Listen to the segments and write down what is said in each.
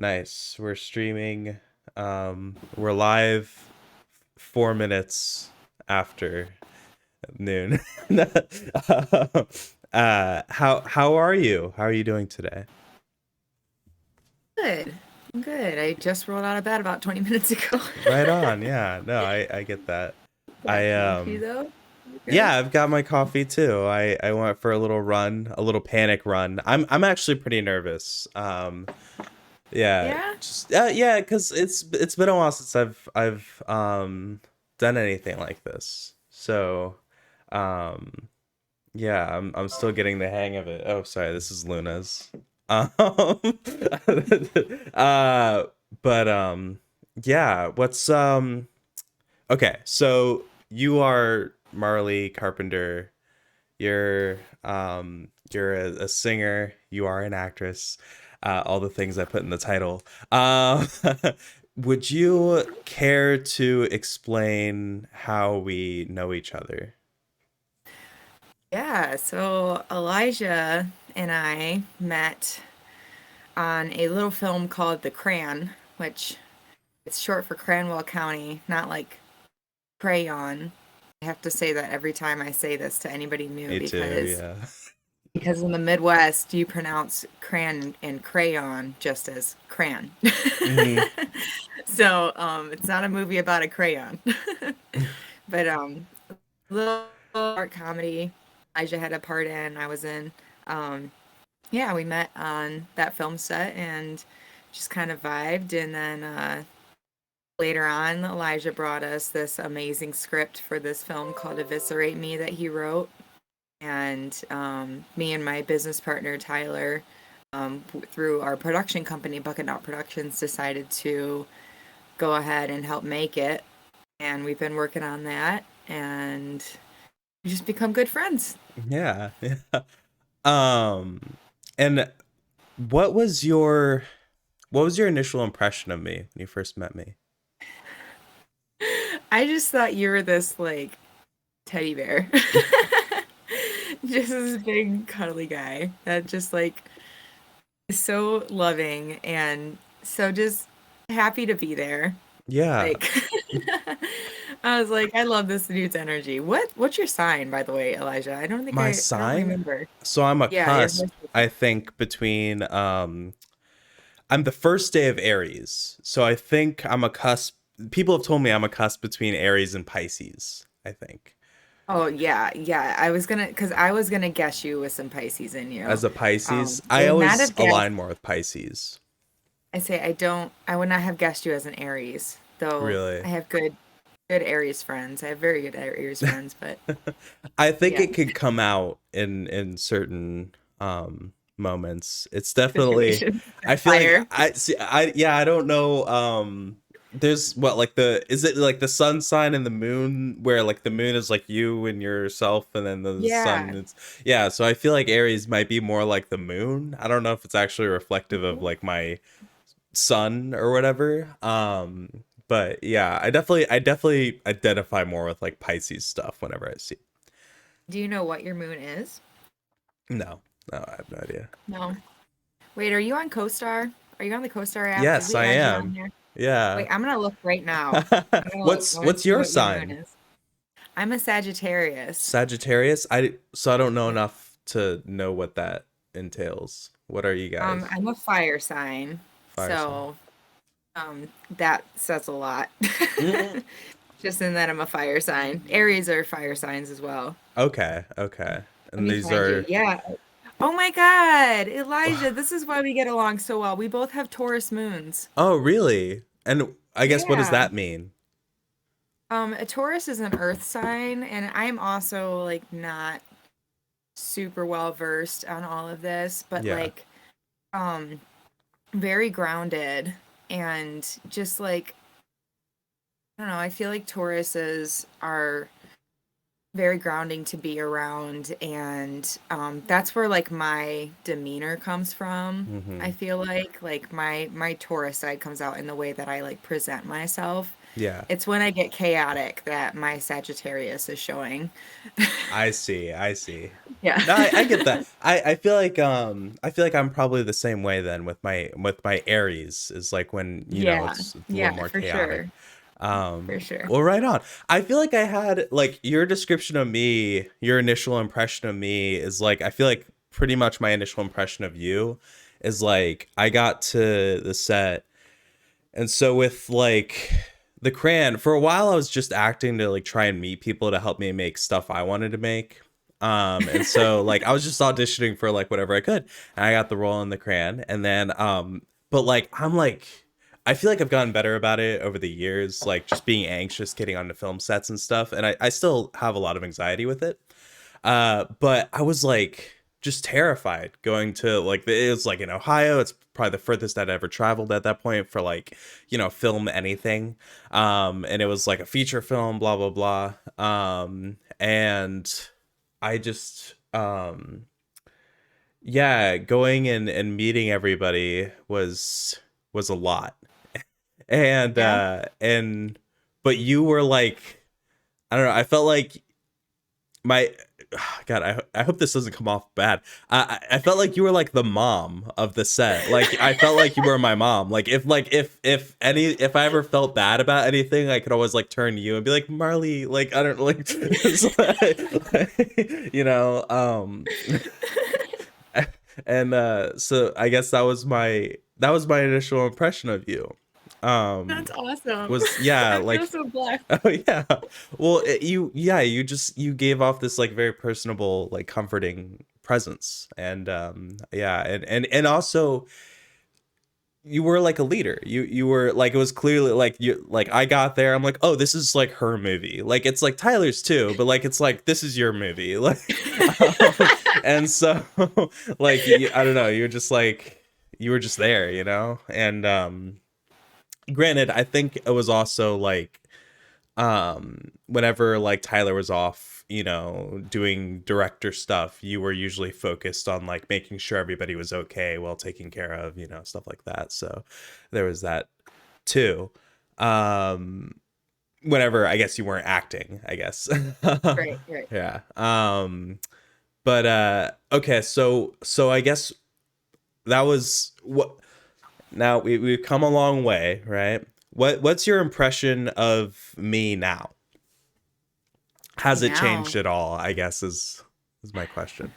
Nice. We're streaming. We're live 4 minutes after noon. How are you? How are you doing today? Good. I'm good. I just rolled out of bed about 20 minutes ago. Right on. Yeah. No, I get that. Got I coffee though. You good? Yeah, I've got my coffee too. I went for a little run, a little panic run. I'm actually pretty nervous. Yeah, Yeah? just yeah, because it's been a while since I've done anything like this. So, um, yeah, I'm still getting the hang of it. Oh, sorry, this is Luna's. Um, uh, but yeah, what's okay? So you are Marlee Carpenter. You're a singer. You are an actress. All the things I put in the title. Would you care to explain how we know each other? Yeah. So Elijah and I met on a little film called The Cran, which it's short for Cranwell County, not like Crayon. I have to say that every time I say this to anybody new Me too. because Yeah. in the Midwest you pronounce crayon and crayon just as crayon. Hmm. So it's not a movie about a crayon. But little art comedy Elijah had a part in, I was in. Um, yeah, we met on that film set and just kind of vibed. And then later on, Elijah brought us this amazing script for this film called Eviscerate Me that he wrote. And me and my business partner, Tyler, through our production company, Bucket Knot Productions, decided to go ahead and help make it. And we've been working on that. And we just become good friends. Yeah. Yeah. And what was your what was your initial impression of me when you first met me? I just thought you were this like teddy bear. Just this big cuddly guy that just like is so loving and so just happy to be there. Yeah, Like I was like, I love this dude's energy. What's your sign, by the way, Elijah? my I don't sign. remember. So I'm a Yeah, your cusp, horoscope. I think, between I'm the first day of Aries. So I think I'm a cusp. People have told me I'm a cusp between Aries and Pisces, I think. Oh yeah, yeah. I was gonna guess you with some Pisces in you. As a Pisces, I I would not always have guessed. align more with Pisces. I say I don't. I would not have guessed you as an Aries, though. Really. I have good Aries friends. I have very good Aries friends, but I think yeah, it could come out in certain moments. It's definitely situation. I feel like Fire. I see I yeah, I don't know there's what like the is it like the sun sign and the moon where like the moon is like you and yourself and then the sun Yeah. is yeah, so I feel like Aries might be more like the moon. I don't know if it's actually reflective of like my sun or whatever. But yeah, I definitely identify more with like Pisces stuff whenever I see. Do you know what your moon is? No, no, I have no idea. No. Wait, are you on CoStar? Are you on the CoStar app? Did Yes, we I add you on am. here? Yeah. Wait, I'm gonna look right now. I'm gonna look. I want to What's see your what your moon sign? is. I'm a Sagittarius. Sagittarius? I don't know Yeah. enough to know what that entails. What are you guys? I'm a fire sign, Fire sign. so that says a lot. Mm, Just in that I'm a fire sign. Aries are fire signs as well. okay, okay. Let And me these find you. are Yeah. Oh my God, Elijah, this is why we get along so well. We both have Taurus moons. Oh, really? And I guess what does Yeah. that mean? A Taurus is an earth sign, and I'm also like not super well versed on all of this, but Yeah. like um very grounded and just like I don't know, I feel like Tauruses are very grounding to be around, and that's where like my demeanor comes from. I Mm-hmm. feel like my Taurus side comes out in the way that I like present myself. Yeah. It's when I get chaotic that my Sagittarius is showing. I see. I see. Yeah. No, I get that. I feel like I'm probably the same way then with my Aries is like when, you know, Yeah. it's a little Yeah, more for chaotic. sure. For sure. Well, right on. I feel like I had like your description of me, your initial impression of me is like I feel like pretty much my initial impression of you is like I got to the set. And so with like the Cran, for a while I was just acting to like try and meet people to help me make stuff I wanted to make. And so like I was just auditioning for like whatever I could. And I got the role in the Cran. And then but like I'm like I feel like I've gotten better about it over the years, like just being anxious getting onto film sets and stuff. And I still have a lot of anxiety with it. But I was like just terrified going to like it was like in Ohio. It's probably the furthest I'd ever traveled at that point for like, you know, film anything. And it was like a feature film, blah blah blah. And I just yeah, going and meeting everybody was a lot. Yeah. And but you were like I don't know, I felt like my God, I hope this doesn't come off bad. I felt like you were like the mom of the set. Like I felt like you were my mom. Like if I ever felt bad about anything, I could always like turn to you and be like Marlee. Like I don't like, it's you know. And so I guess that was my initial impression of you. That's Um, awesome. was yeah I feel like so blessed. oh yeah. Well, you just you gave off this like very personable, like comforting presence, and yeah, and also you were like a leader. You were like it was clearly like you like I got there. I'm like, oh, this is like her movie. Like it's like Tyler's too, but like it's like this is your movie. Like, and so like I don't know. You're just like you were just there, you know. And granted, I think it was also like whenever like Tyler was off, you know, doing director stuff, you were usually focused on like making sure everybody was okay while taken care of, you know, stuff like that. So there was that too. um Whenever I guess you weren't acting, I guess. Right, right. Yeah. But okay, so I guess that was what now we've come a long way, right? What's your impression of me now? Has it Now, changed at all, I guess is my question.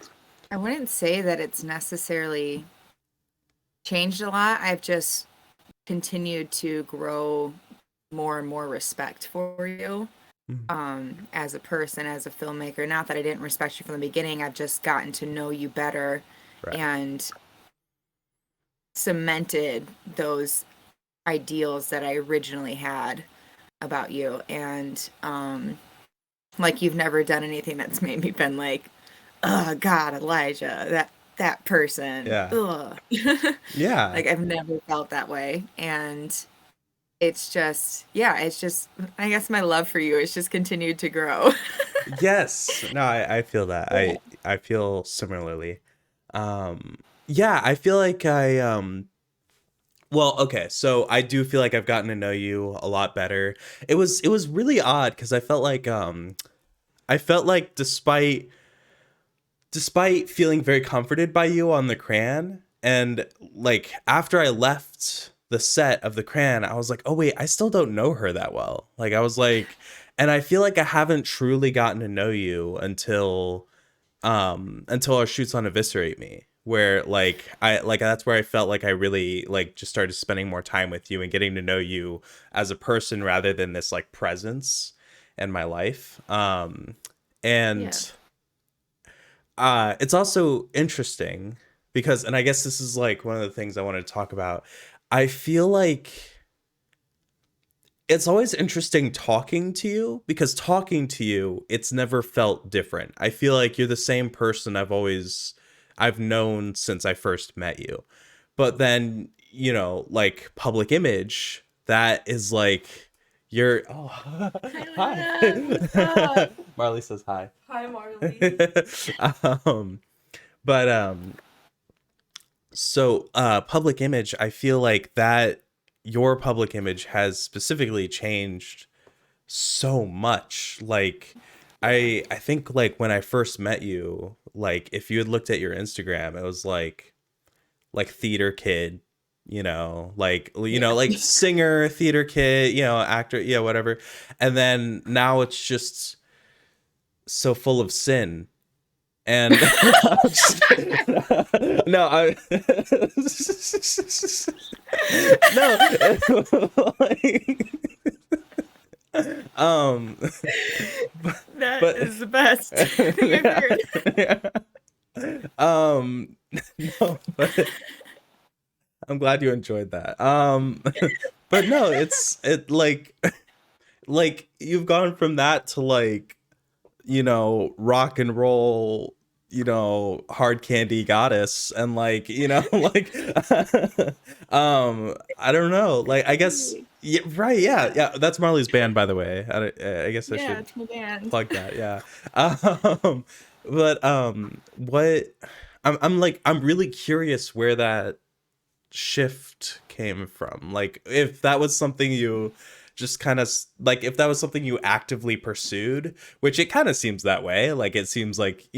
I wouldn't say that it's necessarily changed a lot. I've just continued to grow more and more respect for you Mhm. as a person, as a filmmaker. Not that I didn't respect you from the beginning, I've just gotten to know you better Right. and cemented those ideals that I originally had about you. And like you've never done anything that's made me been like, oh God, Elijah, that person. Yeah. Ugh. Yeah. Like I've never felt that way. And it's just, yeah, it's just, I guess my love for you has just continued to grow. Yes. No, I feel that. Yeah. I feel similarly. Yeah, I feel like well, okay, so I do feel like I've gotten to know you a lot better. It was really odd because I felt like despite feeling very comforted by you on the Cran, and like after I left the set of the Cran, I was like, oh wait, I still don't know her that well. Like I was like, and I feel like I haven't truly gotten to know you until our shoots on Eviscerate Me, where like I like that's where I felt like I really like just started spending more time with you and getting to know you as a person rather than this like presence in my life. Yeah. And it's also interesting because, and I guess this is like one of the things I wanted to talk about. I feel like it's always interesting talking to you because talking to you, it's never felt different. I feel like you're the same person I've known since I first met you. But then, you know, like public image, that is like You're oh hi. What's up? Marley says hi. Hi, Marlee. um but so public image, I feel like that your public image has specifically changed so much. Like Yeah. I think like when I first met you, like if you had looked at your Instagram, it was like theater kid, Yeah. like singer, theater kid, actor, yeah, whatever. And then now it's just so full of sin. And no, I no, like, um, That but is the best thing I've heard. um, no, but I'm glad you enjoyed that. But no, it like you've gone from that to like, rock and roll, hard candy goddess, and like, like, I don't know, like, I guess, Really. yeah, right, yeah, Yeah. yeah, that's Marley's band, by the way. I guess I Yeah, should it's my band. plug that, yeah. But what I'm really curious where that shift came from, like if that was something you just kind of like, if that was something you actively pursued, which it kind of seems that way, like it seems like,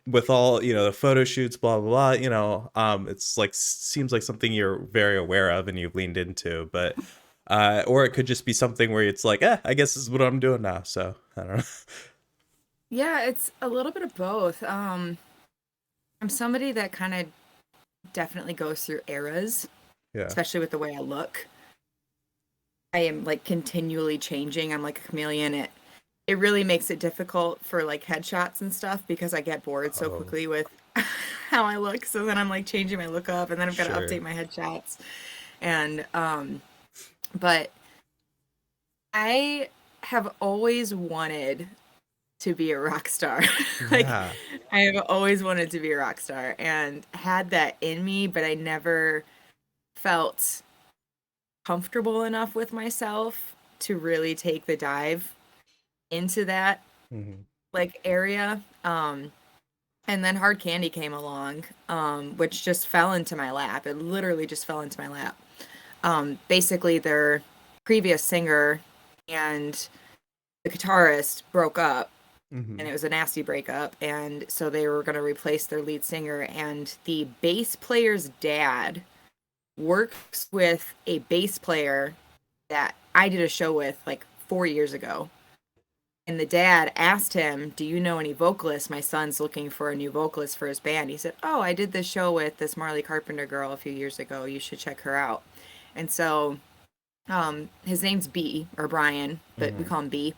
with all, the photo shoots, blah blah blah, it's like seems like something you're very aware of and you've leaned into. But or it could just be something where it's like, I guess this is what I'm doing now, so I don't know. Yeah, it's a little bit of both. I'm somebody that kind of definitely goes through eras, Yeah. especially with the way I look. I am like continually changing. I'm like a chameleon. It really makes it difficult for like headshots and stuff because I get bored so Oh, quickly with how I look. So then I'm like changing my look up and then I've got to sure. update my headshots. And but I have always wanted to be a rock star. Like Yeah. I have always wanted to be a rock star and had that in me, but I never felt comfortable enough with myself to really take the dive into that Hmm. like area. And then Hard Candy came along, which just fell into my lap. It literally just fell into my lap. Basically, their previous singer and the guitarist broke up, and Hmm. it was a nasty breakup. And so they were going to replace their lead singer, and the bass player's dad works with a bass player that I did a show with like 4 years ago. And the dad asked him, "Do you know any vocalists? My son's looking for a new vocalist for his band." He said, "Oh, I did this show with this Marlee Carpenter girl a few years ago. You should check her out." And so his name's B or Brian, but we Hmm. call him B.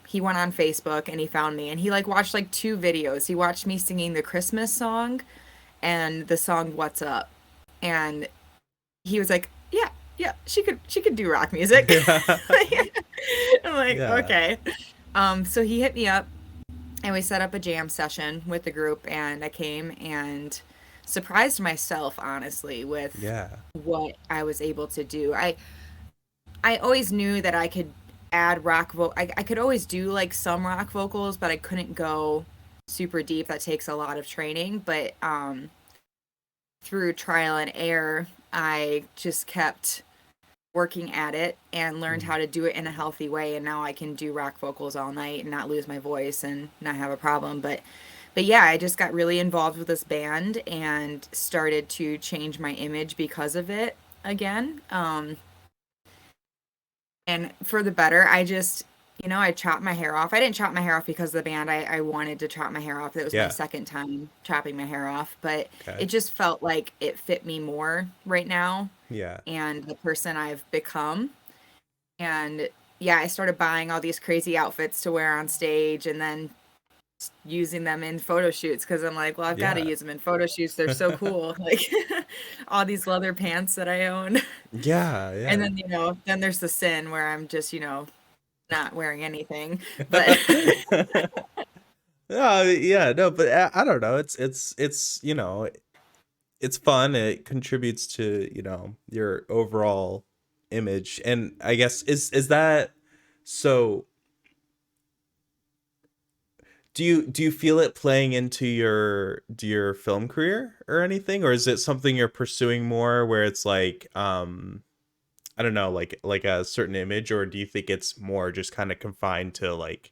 He went on Facebook and he found me and he like watched like two videos. He watched me singing the Christmas song and the song "What's Up," and he was like, "Yeah, yeah, she could do rock music." Yeah. I'm like, Yeah. okay. So he hit me up and we set up a jam session with the group and I came and surprised myself honestly with Yeah. what I was able to do. I always knew that I could add I could always do like some rock vocals, but I couldn't go super deep. That takes a lot of training, but through trial and error, I just kept working at it and learned Mhm. how to do it in a healthy way, and now I can do rock vocals all night and not lose my voice and not have a problem. But yeah, I just got really involved with this band and started to change my image because of it again. And for the better, I just, I chopped my hair off. I didn't chop my hair off because of the band. I wanted to chop my hair off. It was my Yeah. second time chopping my hair off, but Okay. it just felt like it fit me more right now Yeah. and the person I've become. And yeah, I started buying all these crazy outfits to wear on stage and then using them in photo shoots because I'm like, well, I've got to Yeah. use them in photo shoots. They're so cool. Like all these leather pants that I own. Yeah. And Yeah. then, then there's the sin where I'm just, not wearing anything. But Yeah, no, but I don't know. It's it's fun. It contributes to, your overall image. And I guess is that so do you feel it playing into your film career or anything, or is it something you're pursuing more where it's like I don't know, like a certain image, or do you think it's more just kind of confined to like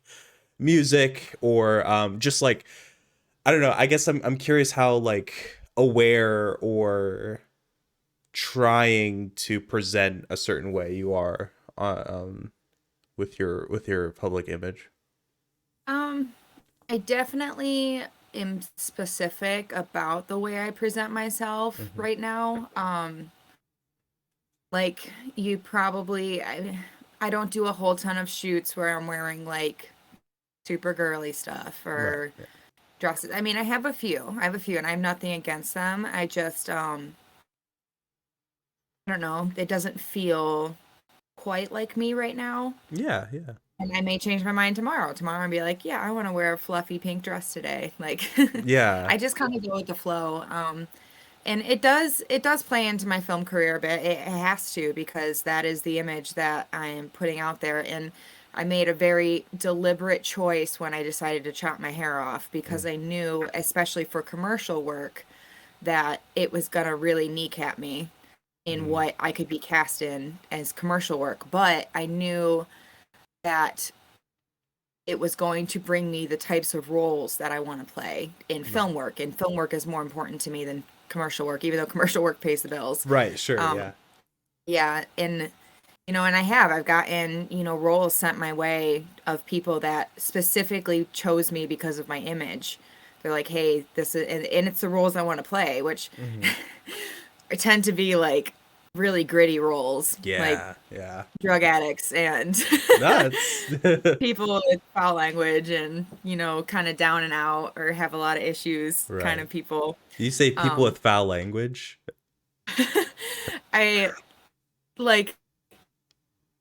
music, or just like I don't know. I guess I'm curious how like aware or trying to present a certain way you are with your public image. Um, I definitely am specific about the way I present myself Hmm. right now. Like you probably, I don't do a whole ton of shoots where I'm wearing like super girly stuff Right. or dresses. I mean, I have a few. I have a few, and I have nothing against them. I just, I don't know. It doesn't feel quite like me right now. Yeah. Yeah. And I may change my mind tomorrow. Tomorrow and be like, yeah, I want to wear a fluffy pink dress today. Like, Yeah. I just kind of go with the flow. And it does play into my film career a bit. It has to because that is the image that I am putting out there. And I made a very deliberate choice when I decided to chop my hair off because Mm, I knew, especially for commercial work, that it was gonna really kneecap me in mm, what I could be cast in as commercial work. But I knew that it was going to bring me the types of roles that I want to play in right. film work. And film work is more important to me than commercial work, even though commercial work pays the bills. Right. Sure. Um, Yeah. yeah, and and I've gotten, roles sent my way of people that specifically chose me because of my image. They're like, hey, this is, and it's the roles I want to play, which Hmm. tend to be like really gritty roles, like Yeah. Yeah. drug addicts and Nuts. people with foul language and kind of down and out or have a lot of issues kind Right. of people. You say people um with foul language? I like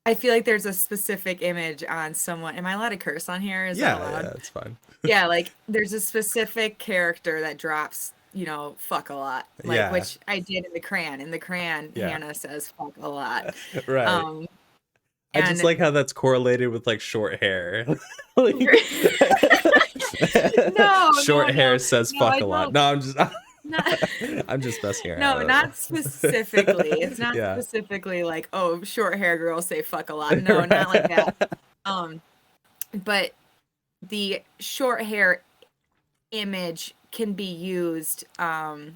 I feel like there's a specific image on someone. Am I allowed to curse on here? Is that Yeah. Yeah. allowed? It's fine. Yeah, like there's a specific character that drops fuck a lot, like, Yeah. which I did in the Cran. In the Cran, Yeah. Hannah says fuck a lot. Right. um I just and like how that's correlated with like short hair. Like no, short no, hair no, says no, fuck I a lot. don't. No, I'm just Not, I'm just messing no, around. not specifically. It's not Yeah. specifically like, oh, short hair girls say fuck a lot. No, not like that. Right. Um, but the short hair image can be used, and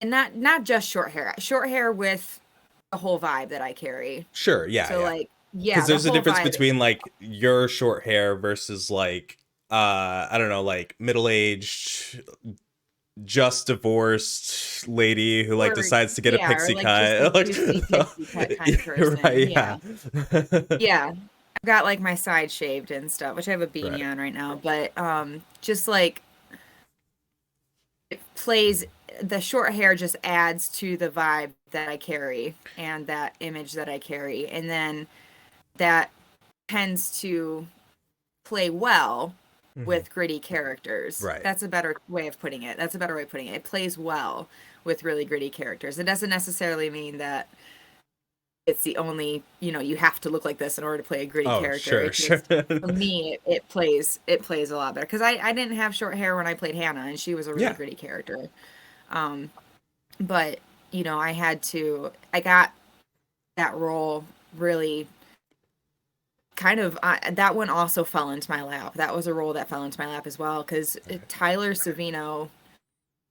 not just short hair with the whole vibe that I carry. Sure, yeah, So yeah. like, Because yeah, the there's a whole difference vibe. between like your short hair versus like I don't know, like middle-aged, just divorced lady who like Or decides to get a yeah, or pixie like just a cut. Like juicy pixie cut kind of right, person. yeah. Yeah. Yeah. I've got like my side shaved and stuff, which I have a beanie Right. on right now, but just like it plays the short hair just adds to the vibe that I carry and that image that I carry. And then that tends to play well Hmm. with gritty characters. Right. That's a better way of putting it. That's a better way of putting it. It plays well with really gritty characters. It doesn't necessarily mean that it's the only, you have to look like this in order to play a gritty Oh, character. sure, It sure. just, for me, it plays a lot better because I didn't have short hair when I played Hannah, and she was a really Yeah. gritty character. Um, but I got that role really kind of, that one also fell into my lap. That was a role that fell into my lap as well because Right. Tyler Savino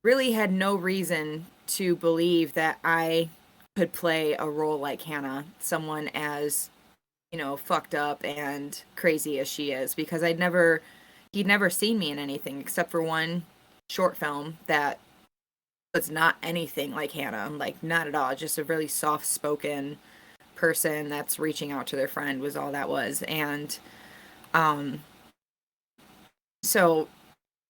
really had no reason to believe that I could play a role like Hannah, someone as, fucked up and crazy as she is, because he'd never seen me in anything except for one short film that was not anything like Hannah, like not at all, just a really soft spoken person that's reaching out to their friend was all that was. And um so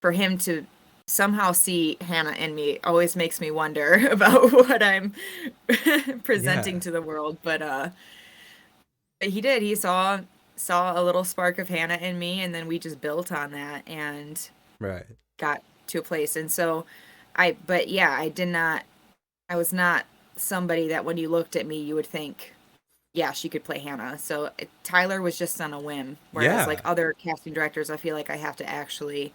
for him to somehow see Hannah in me always makes me wonder about what I'm presenting Yeah. to the world. But he did. He saw a little spark of Hannah in me, and then we just built on that and Right. got to a place. And so but yeah, I was not. somebody that when you looked at me, you would think, yeah, she could play Hannah. So Tyler was just on a whim. Whereas like Yeah. other casting directors, I feel like I have to actually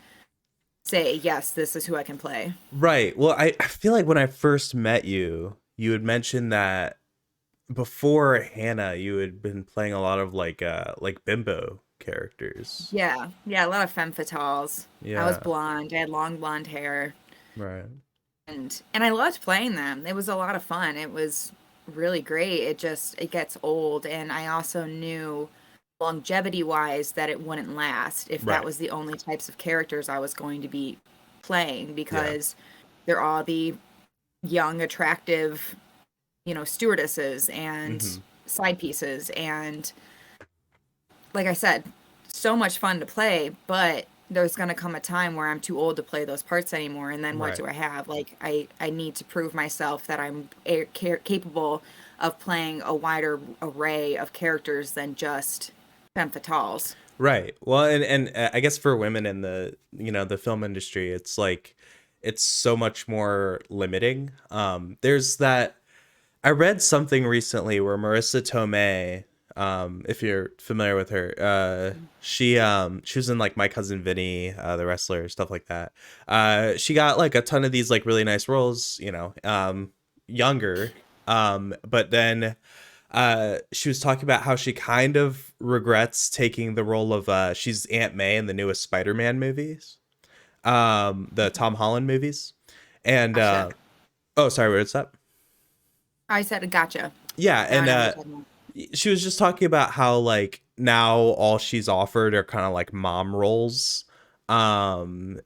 say, yes, this is who I can play. Right. Well, I feel like when I first met you, you had mentioned that before Hannah, you had been playing a lot of like bimbo characters. Yeah. Yeah. A lot of femme fatales. I was Yeah. blonde. I had long blonde hair. Right. And I loved playing them. It was a lot of fun. It was really great. It gets old, and I also knew longevity wise that it wouldn't last if that Right. was the only types of characters I was going to be playing Yeah. because they're all the young, attractive, stewardesses and Hmm. side pieces. And like I said, so much fun to play, but there's going to come a time where I'm too old to play those parts anymore. And then what Right. do I have? Like, I need to prove myself that I'm capable of playing a wider array of characters than just femme fatales. Right. Well, and I guess for women in the the film industry, it's like it's so much more limiting. There's that I read something recently where Marissa Tomei, if you're familiar with her, she was in like My Cousin Vinny, the wrestler, stuff like that. She got like a ton of these like really nice roles, younger. But then she was talking about how she kind of regrets taking the role of she's Aunt May in the newest Spider-Man movies, the Tom Holland movies. And Gotcha. oh, sorry, what's that? I said, gotcha. Yeah, Now I and know what you're talking about. she was just talking about how like now all she's offered are kind of like mom roles. And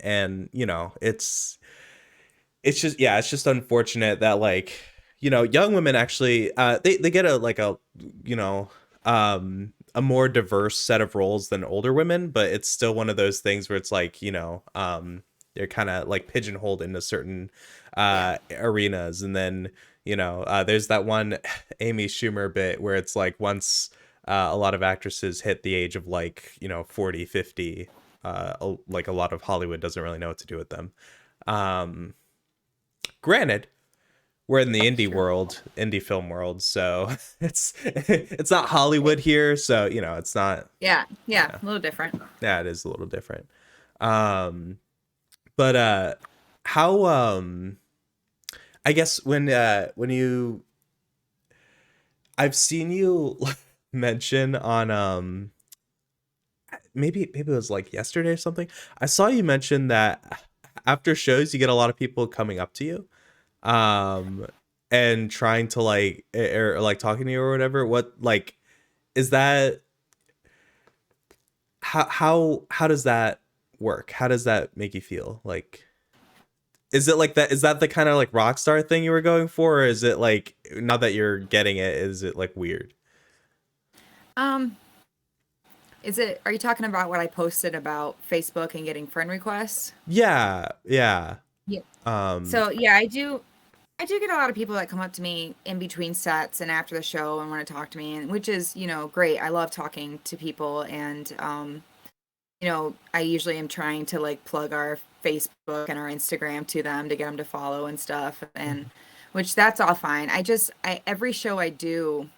it's just yeah, it's just unfortunate that like young women actually they get you know a more diverse set of roles than older women, but it's still one of those things where it's like they're kind of like pigeonholed into certain Yeah. arenas. And then there's that one Amy Schumer bit where it's like once a lot of actresses hit the age of like 40, 50, like a lot of Hollywood doesn't really know what to do with them. um Granted, we're in the True. indie film world, so it's not Hollywood here, so it's not. Yeah. Yeah. Yeah, A little different. yeah, it is a little different. um but how I guess when you I've seen you mention on maybe it was like yesterday or something. I saw you mention that after shows you get a lot of people coming up to you um and trying to like or like talking to you or whatever. What like is that how does that work? How does that make you feel? Like is it like that, is that the kind of like rock star thing you were going for, or is it like now that you're getting it, is it like weird? Um, are you talking about what I posted about Facebook and getting friend requests? Yeah, yeah. Yeah. um So yeah, I do get a lot of people that come up to me in between sets and after the show and want to talk to me, and which is, great. I love talking to people, and I usually am trying to like plug our Facebook and our Instagram to them to get them to follow and stuff, and which that's all fine. Every show I do,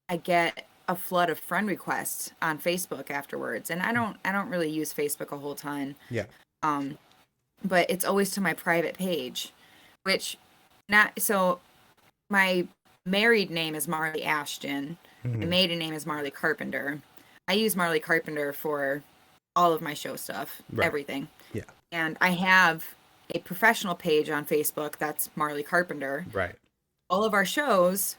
I get a flood of friend requests on Facebook afterwards, and I don't really use Facebook a whole ton. yeah. Um, but it's always to my private page, which not so my married name is Marlee Ashton. My Hmm. maiden name is Marlee Carpenter. I use Marlee Carpenter for all of my show stuff, Right. everything. Yeah. And I have a professional page on Facebook that's Marlee Carpenter. Right. All of our shows,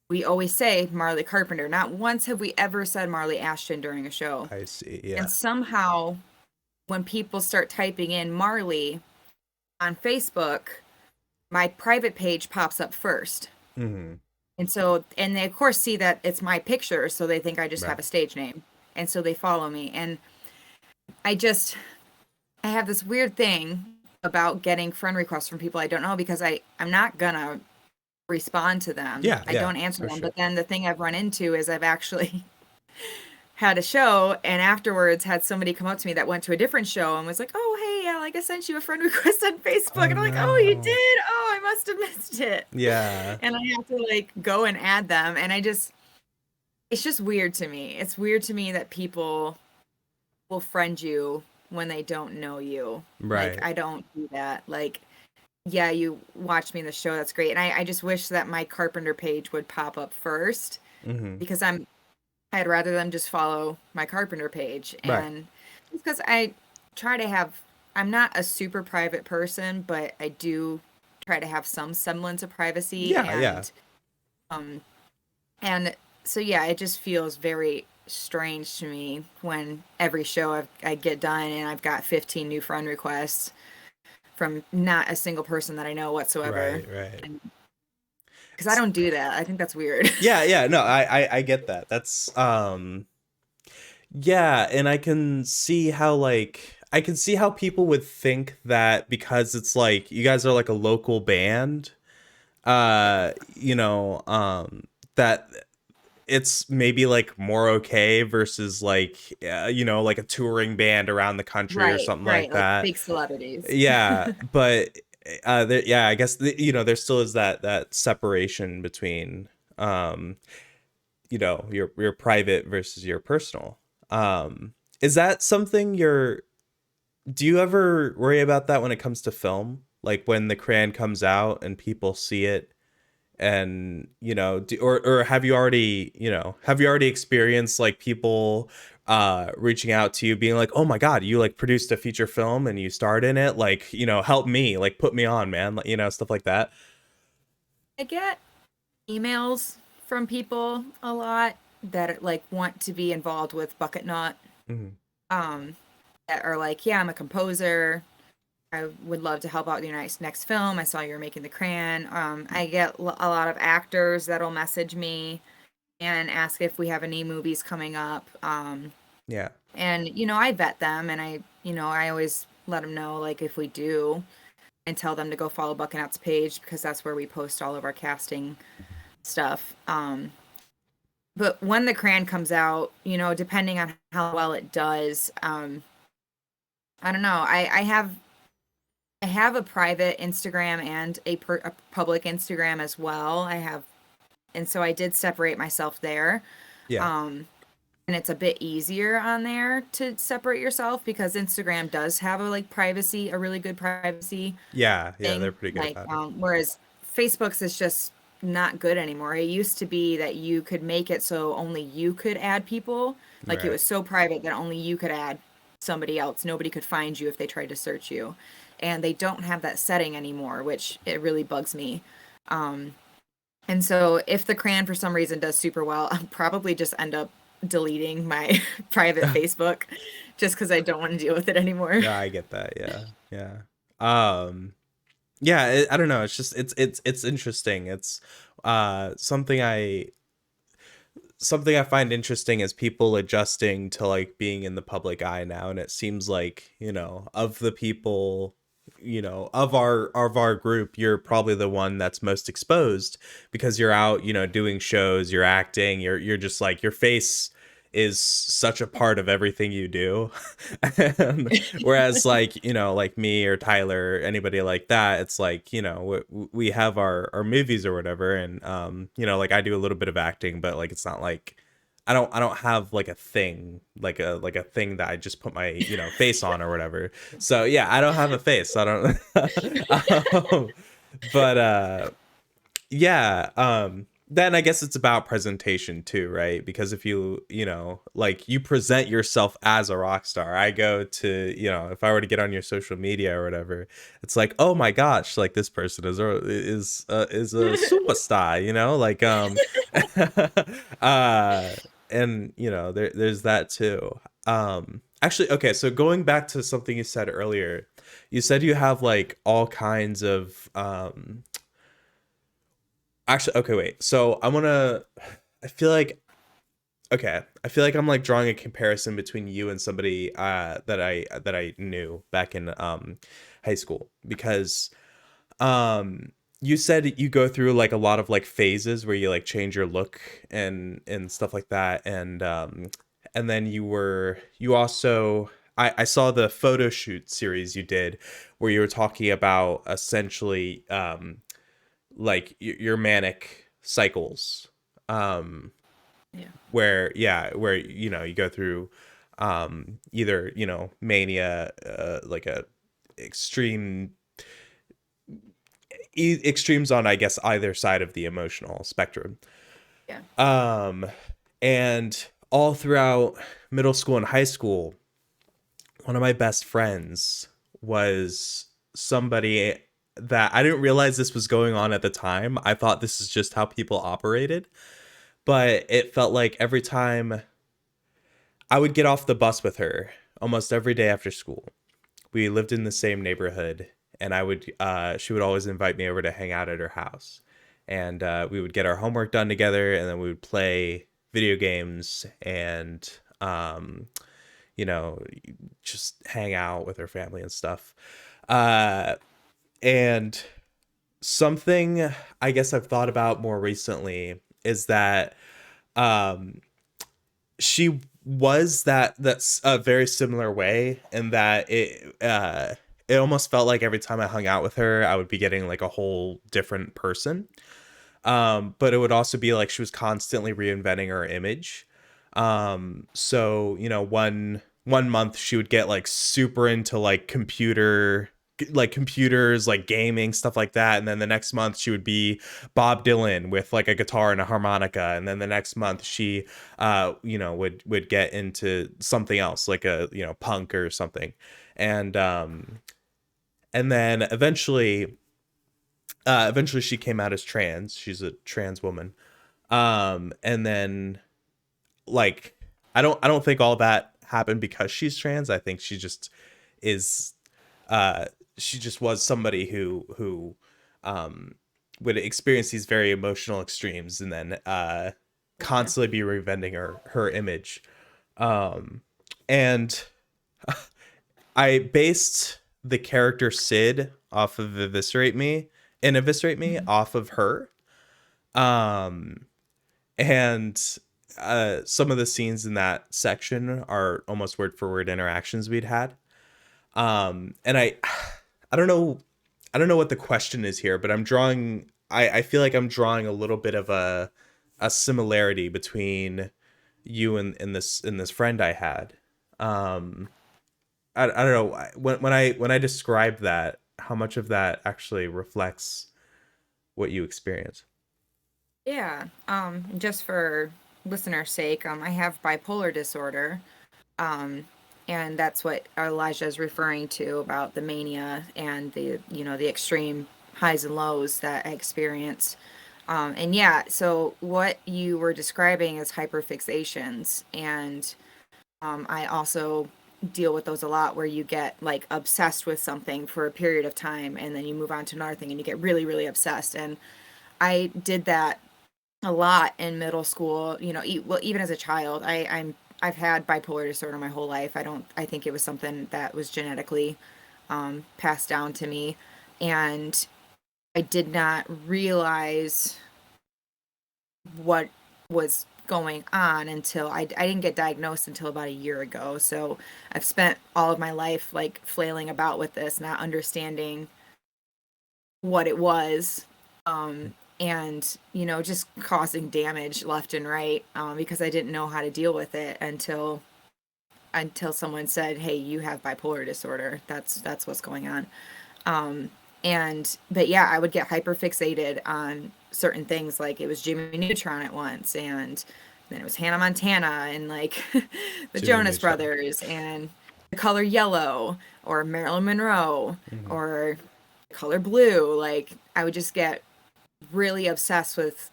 we always say Marlee Carpenter. Not once have we ever said Marlee Ashton during a show. I see. And Yeah. somehow, when people start typing in Marlee on Facebook, my private page pops up first. Hmm. And they of course see that it's my picture, so they think I just have Right. a stage name. And so they follow me. And I just I have this weird thing about getting friend requests from people I don't know because I'm not gonna respond to them. Yeah. I Yeah. don't answer For them. sure. But then the thing I've run into is I've actually had a show and afterwards had somebody come up to me that went to a different show and was like, "Oh, hey, like I sent you a friend request on Facebook. Oh And I'm like, oh, you no. did? Oh, I must have missed it. Yeah. And I have to like go and add them. And it's just weird to me. It's weird to me that people will friend you when they don't know you. Like, Right. I don't do that. Like, yeah, you watch me in the show. That's great. And I just wish that my Carpenter page would pop up first Mm-hmm. because I'd rather them just follow my Carpenter page. Right. And just because I try to have, I'm not a super private person, but I do try to have some semblance of privacy. Yeah, yeah. Um, and so, yeah, it just feels very strange to me when every show I get done and I've got 15 new friend requests from not a single person that I know whatsoever. Right, right. Because I don't do that. I think that's weird. Yeah, yeah, no, I get that. That's yeah, and I can see how people would think that because it's like you guys are like a local band, that it's maybe like more okay versus like like a touring band around the country or Right, something like right. Like that. fake celebrities. Yeah, but yeah, I guess there still is that separation between your private versus your personal. Is that something do you ever worry about that when it comes to film? Like when the Cran comes out and people see it and or have you already experienced like people reaching out to you being like, oh my god, you like produced a feature film and you starred in it, like help me, like put me on, man, like, stuff like that. I get emails from people a lot that like want to be involved with Bucket Knot. Hmm. Um, that are like, yeah, I'm a composer. I would love to help out with your next film. I saw you were making the Crayon. I get a lot of actors that'll message me and ask if we have any movies coming up. Yeah. And I vet them, and I always let them know like if we do, and tell them to go follow Buckenout's page because that's where we post all of our casting stuff. But when the Crayon comes out, depending on how well it does, I don't know. I have a private Instagram and a public Instagram as well. And so I did separate myself there. Yeah. Um, and it's a bit easier on there to separate yourself because Instagram does have a really good privacy Yeah, yeah, they're thing. pretty good about it. Whereas Facebook's is just not good anymore. It used to be that you could make it so only you could add people. Like it Right. was so private that only you could add somebody else. Nobody could find you if they tried to search you. And they don't have that setting anymore, which it really bugs me. Um, and so if the Crayon for some reason does super well, I'll probably just end up deleting my private Facebook just because I don't want to deal with it anymore. Yeah, I get that. Yeah. Yeah. Yeah, I don't know, it's just it's interesting. It's something I find interesting is people adjusting to like being in the public eye now, and it seems like, of the people, of our group, you're probably the one that's most exposed because you're out, doing shows, you're acting, you're just like your face is such a part of everything you do. And whereas like, like me or Tyler, anybody like that, it's like, we have our movies or whatever, and like I do a little bit of acting, but like it's not like I don't have like a thing, like a thing that I just put my, face on or whatever. So yeah, I don't have a face. I don't but yeah, then I guess it's about presentation too, right? Because if like you present yourself as a rock star, I go to, if I were to get on your social media or whatever, it's like, oh my gosh, like this person is a superstar, like uh and there's that too. Actually, okay, so going back to something you said earlier, you said you have like all kinds of actually, okay, wait. So I feel like, okay, I feel like I'm like drawing a comparison between you and somebody that I knew back in high school, because you said you go through like a lot of like phases where you like change your look and stuff like that, and then you also I saw the photo shoot series you did where you were talking about essentially like your manic cycles, um Yeah. where where you go through either mania, like a extreme extremes on, I guess, either side of the emotional spectrum. Yeah. um and all throughout middle school and high school, one of my best friends was somebody that I didn't realize this was going on at the time. I thought this is just how people operated, but it felt like every time I would get off the bus with her, almost every day after school. We lived in the same neighborhood, and she would always invite me over to hang out at her house. And we would get our homework done together, and then we would play video games and you know, just hang out with her family and stuff. Uh, and something I guess I've thought about more recently is that um, she was that's a very similar way, in that it almost felt like every time I hung out with her, I would be getting like a whole different person. But it would also be like she was constantly reinventing her image. So one month she would get like super into like computers, like gaming, stuff like that, and then the next month she would be Bob Dylan with like a guitar and a harmonica, and then the next month she would get into something else, like a punk or something. And um and then eventually she came out as trans. She's a trans woman. And then, like, I don't think all that happened because she's trans. I think is uh she just was somebody who um would experience these very emotional extremes, and then Yeah. constantly be reinventing her image. And I based the character Sid off of Eviscerate Me Mhm. off of her. Um and some of the scenes in that section are almost word for word interactions we'd had. And I don't know, what the question is here, but I feel like I'm drawing a little bit of a similarity between you and this friend I had. Um I don't know, when I describe that, how much of that actually reflects what you experience. Yeah. Just for listener's sake, I have bipolar disorder. Um, and that's what Elijah is referring to about the mania and the extreme highs and lows that I experience. And yeah, so what you were describing is hyperfixations. And I also deal with those a lot, where you get like obsessed with something for a period of time and then you move on to another thing and you get really, really obsessed. And I did that a lot in middle school, well, even as a child. I've had bipolar disorder my whole life. I think it was something that was genetically passed down to me. And I did not realize what was going on until I didn't get diagnosed until about a year ago. So I've spent all of my life like flailing about with this, not understanding what it was, and just causing damage left and right, because I didn't know how to deal with it until someone said, hey, you have bipolar disorder. That's what's going on. And but yeah, I would get hyper fixated on certain things, like it was Jimmy Neutron at once, and then it was Hannah Montana, and like the Jimmy Jonas Neutron. Brothers, and the color yellow, or Marilyn Monroe, Hmm. or color blue. Like I would just get really obsessed with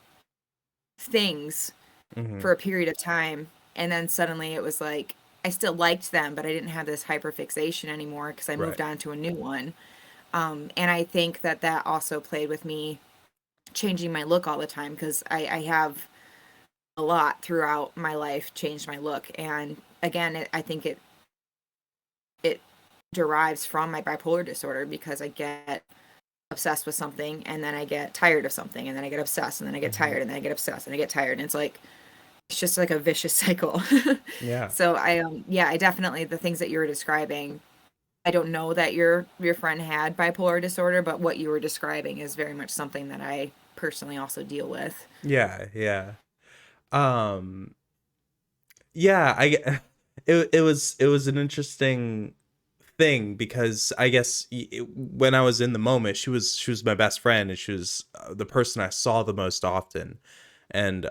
things Hmm. for a period of time, and then suddenly it was like I still liked them, but I didn't have this hyper fixation anymore because I Right. moved on to a new one. And I think that also played with me changing my look all the time, because I have a lot throughout my life changed my look. And again, I think it derives from my bipolar disorder, because I get obsessed with something and then I get tired of something and then I get obsessed and then I get Hmm. tired and then I get obsessed and I get tired. And it's like it's just like a vicious cycle. Yeah. So yeah, I definitely the things that you were describing. I don't know that your friend had bipolar disorder, but what you were describing is very much something that I personally also deal with. Yeah, yeah. Um yeah, it was an interesting thing because I guess when I was in the moment, she was my best friend and she was the person I saw the most often, and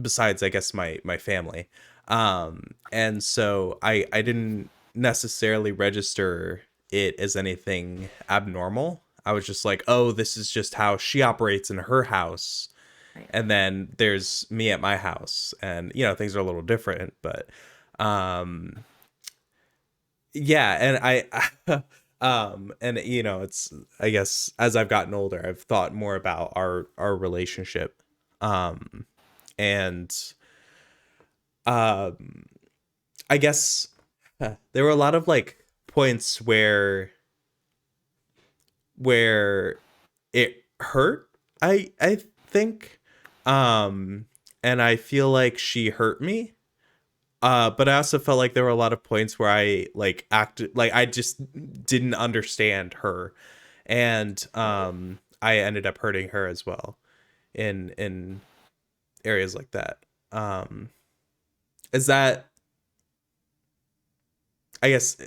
besides I guess my family, and so I didn't necessarily register it as anything abnormal. I was just like, oh, this is just how she operates in her house, Right. and then there's me at my house, and things are a little different, but um yeah, and and it's, I guess, as I've gotten older, I've thought more about our relationship, um and um I guess there were a lot of like points where it hurt, I think, um and I feel like she hurt me. But I also felt like there were a lot of points where I like acted like I just didn't understand her, and I ended up hurting her as well in areas like that. Um, is that, I guess,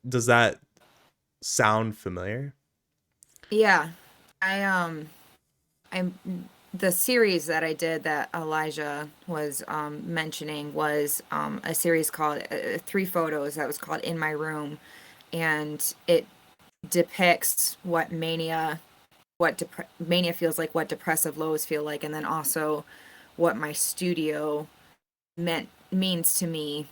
does that sound familiar? Yeah. I I'm the series that I did that Elijah was mentioning was a series called three photos that was called In My Room, and it depicts what mania feels like, what depressive lows feel like, and then also what my studio means to me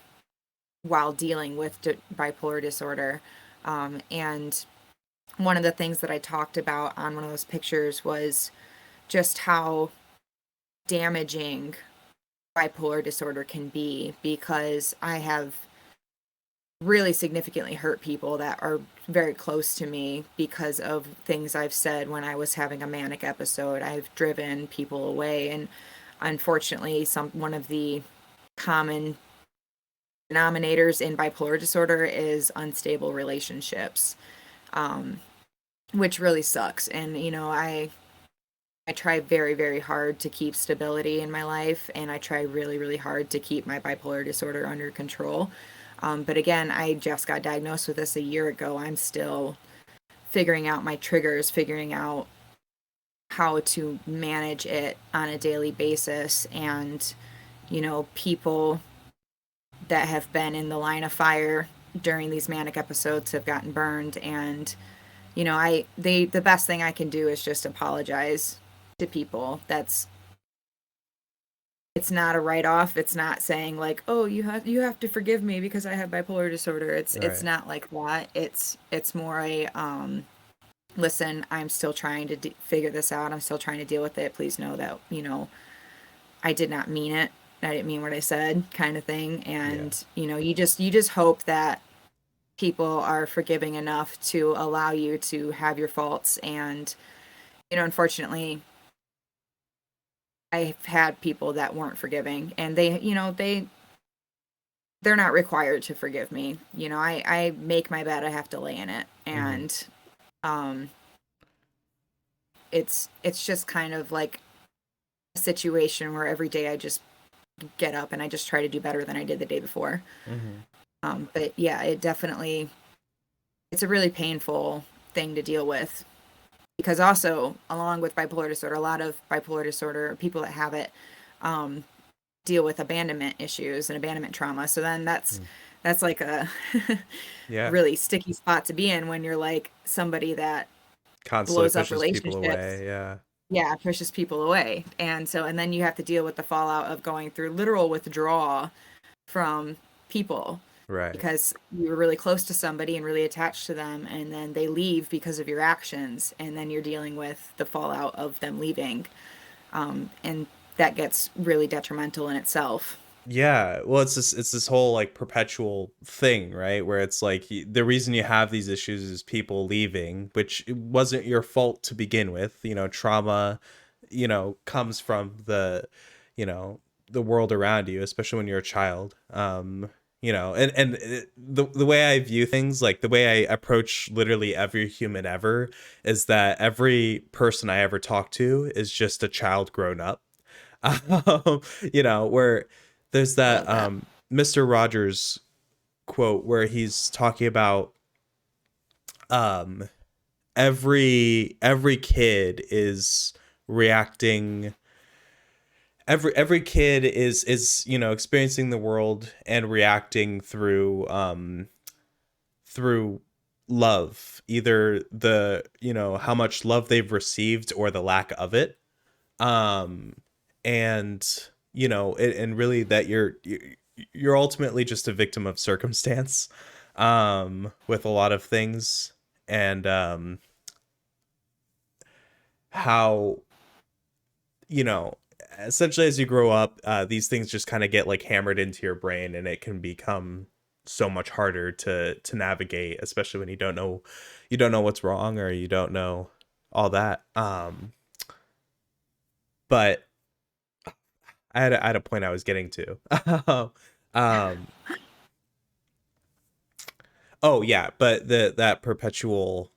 while dealing with bipolar disorder. And one of the things that I talked about on one of those pictures was just how damaging bipolar disorder can be, because I have really significantly hurt people that are very close to me because of things I've said when I was having a manic episode. I've driven people away, and unfortunately some one of the common denominators in bipolar disorder is unstable relationships, um, which really sucks. And I try very, very hard to keep stability in my life, and I try really, really hard to keep my bipolar disorder under control. But again, I just got diagnosed with this a year ago. I'm still figuring out my triggers, figuring out how to manage it on a daily basis. And, people that have been in the line of fire during these manic episodes have gotten burned. And, the best thing I can do is just apologize to people. It's not a write off. It's not saying like, "Oh, you have to forgive me because I have bipolar disorder." It's Right. not like that. It's more a listen, I'm still trying to figure this out. I'm still trying to deal with it. Please know that, I did not mean it. I didn't mean what I said, kind of thing. Yeah. And, you just hope that people are forgiving enough to allow you to have your faults. And, unfortunately, I've had people that weren't forgiving, and they're not required to forgive me. I make my bed, I have to lay in it. Hmm. And um it's just kind of like a situation where every day I just get up and I just try to do better than I did the day before. Hmm. But yeah, it's a really painful thing to deal with, because also along with bipolar disorder, a lot of bipolar disorder people that have it um, deal with abandonment issues and abandonment trauma. So then that's like a Yeah. really sticky spot to be in when you're like somebody that Constantly blows up pushes people relationships. away. Yeah. Yeah, pushes people away. And then you have to deal with the fallout of going through literal withdrawal from people, Right. because you were really close to somebody and really attached to them, and then they leave because of your actions, and then you're dealing with the fallout of them leaving. And that gets really detrimental in itself. Yeah, well, it's this whole like perpetual thing, right? Where it's like the reason you have these issues is people leaving, which it wasn't your fault to begin with. Trauma, comes from the, you know, the world around you, especially when you're a child. You know, the way I view things, like the way I approach literally every human ever, is that every person I ever talk to is just a child grown up. You know, where there's I that love that. Mr. Rogers quote where he's talking about um every kid is reacting, every kid is you know, experiencing the world and reacting through love, either the, you know, how much love they've received or the lack of it. um and you know, and really that you're ultimately just a victim of circumstance with a lot of things. And how, you know, essentially as you grow up, these things just kind of get like hammered into your brain, and it can become so much harder to navigate, especially when you don't know what's wrong, or you don't know all that. But I had a point I was getting to. um oh yeah, but that perpetual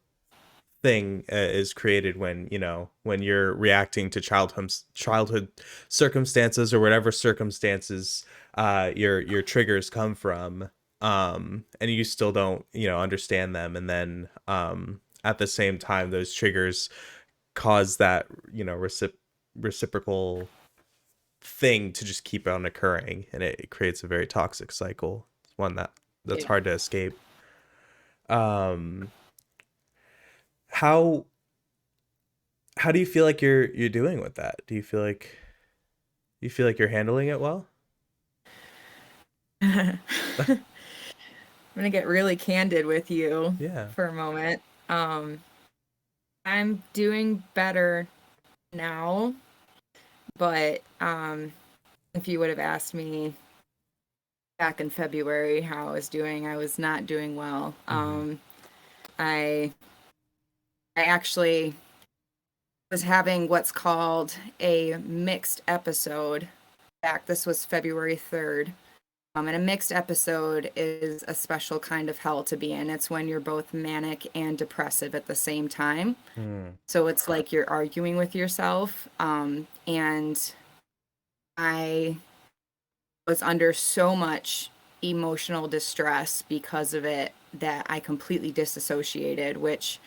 thing is created when, you know, when you're reacting to childhood circumstances, or whatever circumstances your triggers come from, and you still don't, you know, understand them. And then at the same time, those triggers cause that, you know, reciprocal thing to just keep on occurring, and it creates a very toxic cycle. It's one that's Yeah. hard to escape. um how how do you feel like you're doing with that? Do you feel like you're handling it well? I'm gonna get really candid with you Yeah. for a moment. Um, I'm doing better now, but if you would have asked me back in February how I was doing, I was not doing well. Hmm. I I actually was having what's called a mixed episode back. This was February 3rd. And a mixed episode is a special kind of hell to be in. It's when you're both manic and depressive at the same time. Hmm. So it's like you're arguing with yourself. And I was under so much emotional distress because of it that I completely disassociated, which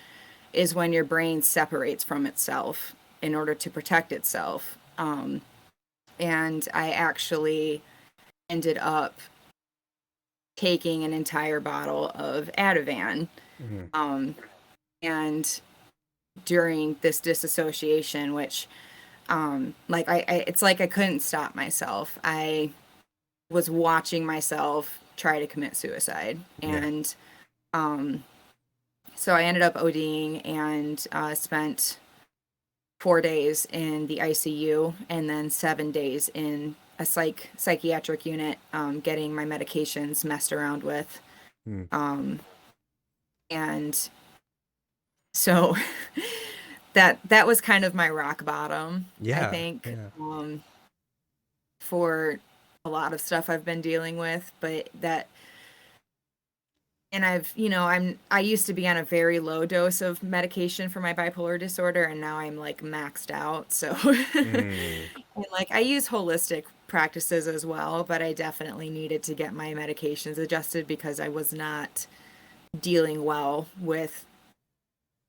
is when your brain separates from itself in order to protect itself. And I actually ended up taking an entire bottle of Ativan. Hmm. Um, and during this disassociation, which, like, it's like I couldn't stop myself. I was watching myself try to commit suicide. Yeah. And so I ended up ODing and spent 4 days in the ICU and then 7 days in a psychiatric unit, getting my medications messed around with. Hmm. Um, and so that was kind of my rock bottom, I Yeah. think, Yeah. for a lot of stuff I've been dealing with. But that, and I used to be on a very low dose of medication for my bipolar disorder, and now I'm like maxed out. So, Hmm. and like I use holistic practices as well, but I definitely needed to get my medications adjusted because I was not dealing well with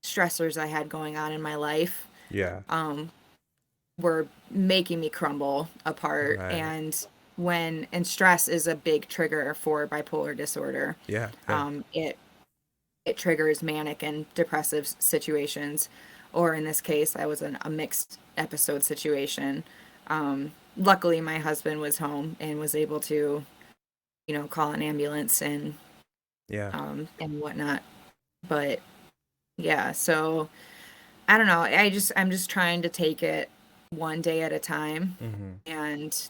stressors I had going on in my life. Yeah. Um, were making me crumble apart. Right. And stress is a big trigger for bipolar disorder. Yeah. Yeah. It triggers manic and depressive situations, or in this case I was in a mixed episode situation. Luckily my husband was home and was able to, call an ambulance Yeah. and whatnot. But yeah, so I don't know. I'm just trying to take it one day at a time Hmm. and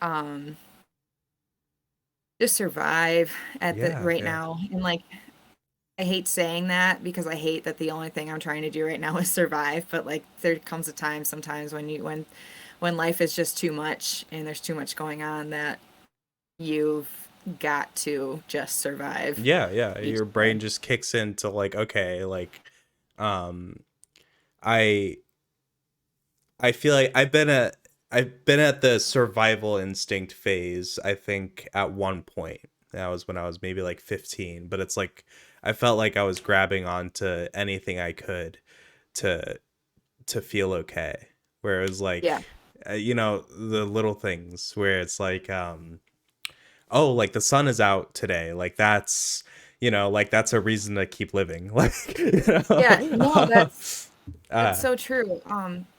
um just survive at the Yeah. right Yeah. now. And like I hate saying that because I hate that the only thing I'm trying to do right now is survive. But like, there comes a time sometimes when life is just too much and there's too much going on that you've got to just survive Yeah, yeah. each Your day. brain just kicks into like, okay, like, um, I I feel like I've been at the survival instinct phase, I think, at one point. That was when I was maybe like 15, but it's like I felt like I was grabbing onto anything I could to feel okay. Where it was like, Yeah. the little things where it's like, oh, like the sun is out today. Like that's a reason to keep living. Like, Yeah. No, that's uh, so true.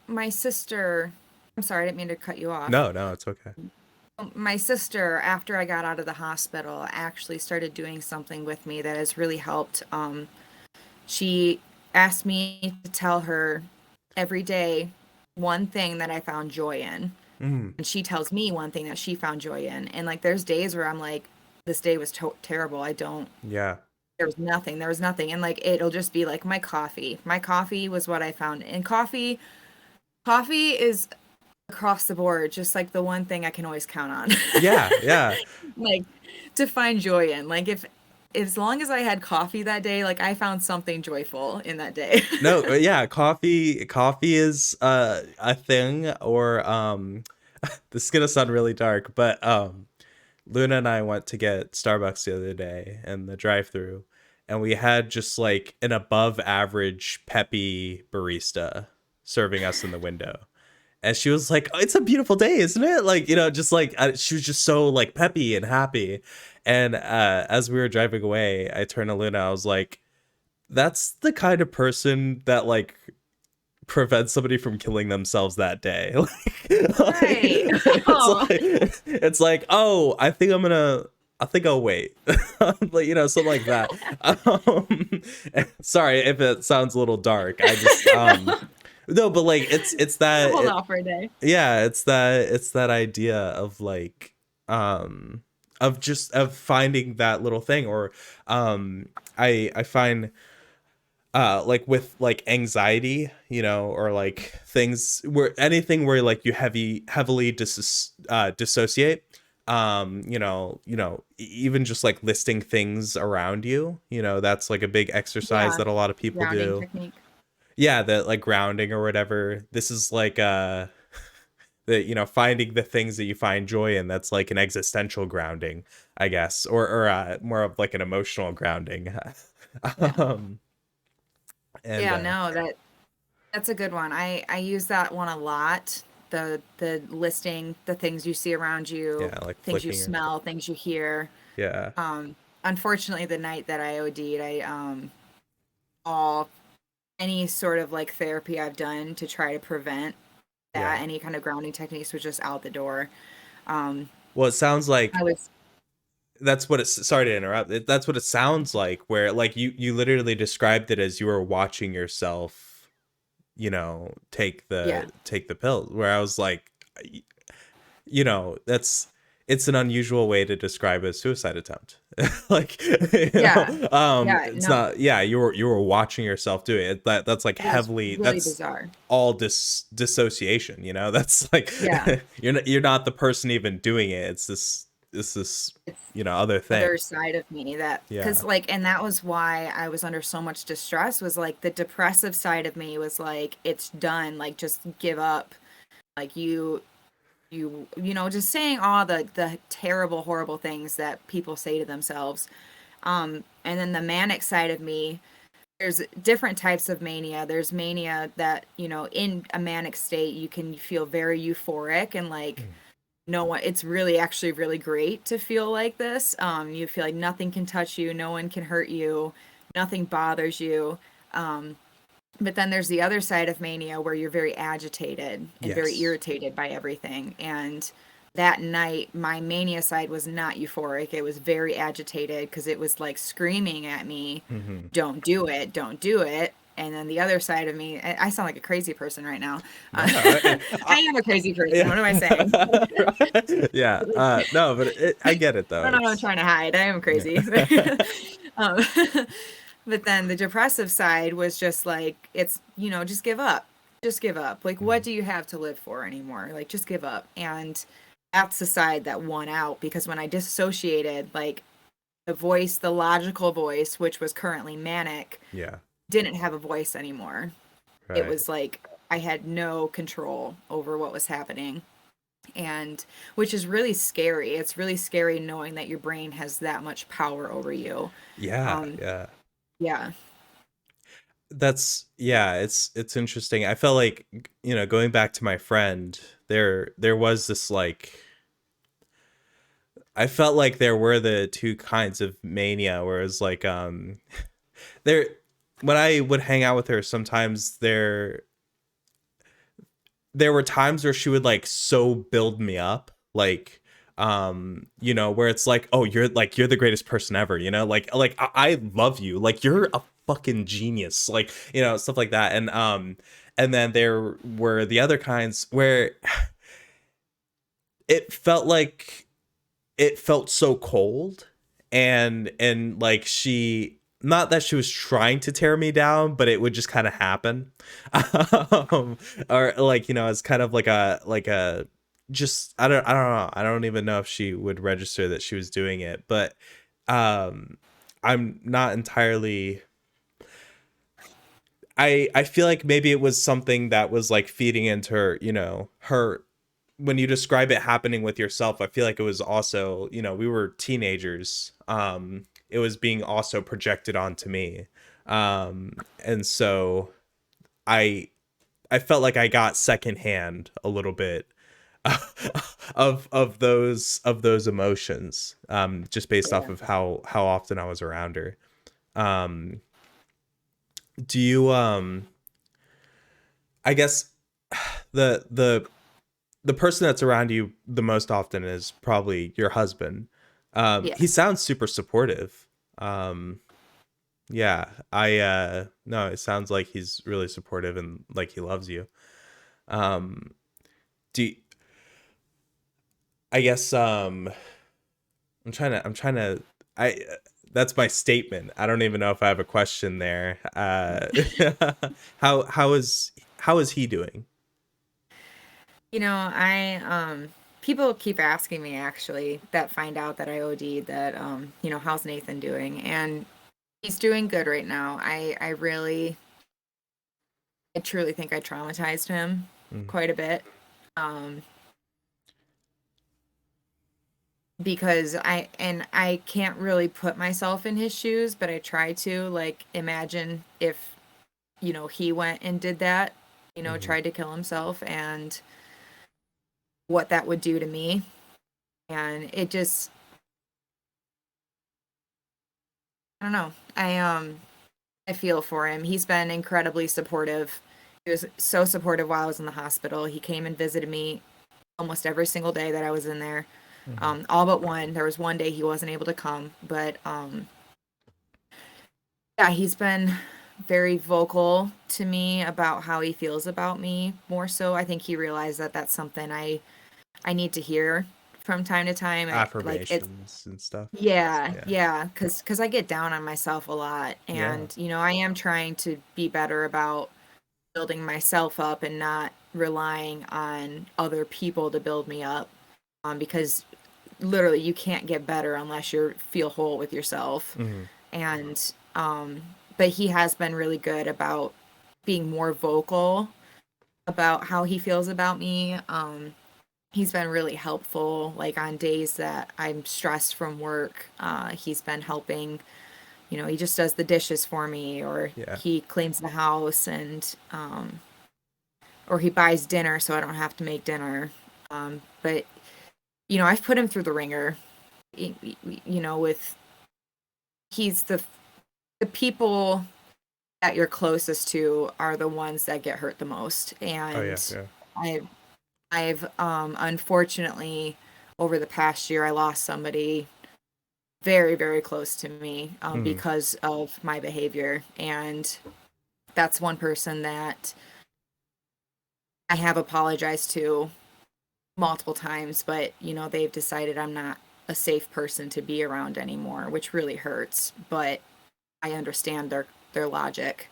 My sister, I'm sorry, I didn't mean to cut you off. no, no, it's okay. My sister, after I got out of the hospital, actually started doing something with me that has really helped. She asked me to tell her every day one thing that I found joy in. Mm, And she tells me one thing that she found joy in. And like, there's days where I'm like, this day was terrible. yeah. There was nothing. There was nothing. And like, it'll just be like my coffee. My coffee was what I found. And coffee is across the board, just like the one thing I can always count on. Yeah, yeah. Like, to find joy in. Like, if as long as I had coffee that day, like I found something joyful in that day. No, yeah, coffee is a thing, or this is gonna sound really dark, but Luna and I went to get Starbucks the other day in the drive-through, and we had just like an above average peppy barista serving us in the window. And she was like, "Oh, it's a beautiful day, isn't it?" Like, just like she was just so like peppy and happy. And as we were driving away, I turned to Luna. I was like, "That's the kind of person that like prevent somebody from killing themselves that day." Right. Oh, It's like, oh, I think I'll wait. Like, something like that. Sorry if it sounds a little dark. I just no. no, but like it's that Hold off for a day. yeah, it's that idea of like of finding that little thing, or I find like with like anxiety, or like things where anything where like you heavily dissociate, even just like listing things around you, that's like a big exercise Yeah. that a lot of people Grounding do. technique. Yeah, that like grounding or whatever. This is like the finding the things that you find joy in, that's like an existential grounding, I guess, or more of like an emotional grounding. Yeah. um and Yeah, no, that's a good one. I use that one a lot. The listing the things you see around you, yeah, like things you flicking your, smell, things you hear. yeah, Unfortunately, the night that I OD'd, all any sort of like therapy I've done to try to prevent yeah. that, any kind of grounding techniques was just out the door. Um, Well, it sounds I like was, that's what it's, sorry to interrupt. That's what it sounds like, where like you literally described it as you were watching yourself, yeah, take the pill, where I was like, that's, it's an unusual way to describe a suicide attempt. Like, yeah, yeah, it's no, not, yeah, you were watching yourself do it. That's like it was heavily, really that's bizarre. all dissociation, that's like, Yeah, you're not the person even doing it. It's this it's other thing. other side of me that, because Yeah, like, and that was why I was under so much distress, was like the depressive side of me was like, it's done, like just give up, like just saying all the terrible horrible things that people say to themselves. And then the manic side of me, there's different types of mania. There's mania that, in a manic state you can feel very euphoric and like mm, no one, it's really actually really great to feel like this. You feel like nothing can touch you, no one can hurt you, nothing bothers you. But then there's the other side of mania where you're very agitated and very yes. irritated by everything. And that night, my mania side was not euphoric. It was very agitated because it was like screaming at me, Hmm. don't do it, don't do it. And then the other side of me, I sound like a crazy person right now. No, I am a crazy person. yeah. What am I saying? Yeah, no, but I get it though. I don't know what I'm It's trying to hide. I am yeah. crazy. um, But then the depressive side was just like, it's, just give up. Just give up. Like, what Mhm. do you have to live for anymore? Like, just give up. And that's the side that won out because when I disassociated, like, the voice, the logical voice, which was currently manic, Yeah. didn't have a voice anymore. It Right. was like I had no control over what was happening. And which is really scary. It's really scary knowing that your brain has that much power over you. Yeah. Um, Yeah. yeah. That's yeah, it's interesting. I felt like, going back to my friend, there was this like, I felt like there were the two kinds of mania, where it's like, there when I would hang out with her, sometimes there were times where she would like so build me up, like, where it's like, oh, you're the greatest person ever, like I love you, like you're a fucking genius, like, stuff like that. And then there were the other kinds where it felt like it felt so cold, and like, she, not that she was trying to tear me down, but it would just kind of happen. um, or like, it's kind of like a just, I don't know, I don't even know if she would register that she was doing it, but um I'm not entirely, I feel like maybe it was something that was like feeding into her, her, when you describe it happening with yourself, I feel like it was also, we were teenagers. It was being also projected onto me. And so I I felt like I got secondhand a little bit of those emotions, just based off Yeah. of how often I was around her. Um, do you I guess the the person that's around you the most often is probably your husband. He Yes. sounds super supportive. Um, yeah, I no, it sounds like he's really supportive and like he loves you. Um, do you- I guess I'm trying to I that's my statement. I don't even know if I have a question there. How is he doing? I people keep asking me actually that find out that I OD'd that how's Nathan doing? And he's doing good right now. I truly think I traumatized him Mm, quite a bit. Um because I can't really put myself in his shoes, but I try to like imagine if, he went and did that, mhm. tried to kill himself and what that would do to me. And it just I don't know. I feel for him. He's been incredibly supportive. He was so supportive while I was in the hospital. He came and visited me almost every single day that I was in there. Mhm. All but one. There was one day he wasn't able to come, but yeah, he's been very vocal to me about how he feels about me. More so, I think he realized that that's something I need to hear from time to time. It's Affirmations and stuff. yeah, Yeah. yeah, because I get down on myself a lot, Yeah. and I am trying to be better about building myself up and not relying on other people to build me up. Because literally you can't get better unless you feel whole with yourself. Mhm. And but he has been really good about being more vocal about how he feels about me. He's been really helpful, like on days that I'm stressed from work. He's been helping. He just does the dishes for me, or Yeah. he cleans the house, and or he buys dinner so I don't have to make dinner. But I've put him through the ringer. With he's the people that you're closest to are the ones that get hurt the most, Oh yeah, and yeah. I I've unfortunately over the past year I lost somebody very very close to me Mhm. because of my behavior, and that's one person that I have apologized to multiple times, but they've decided I'm not a safe person to be around anymore, which really hurts. But I understand their logic.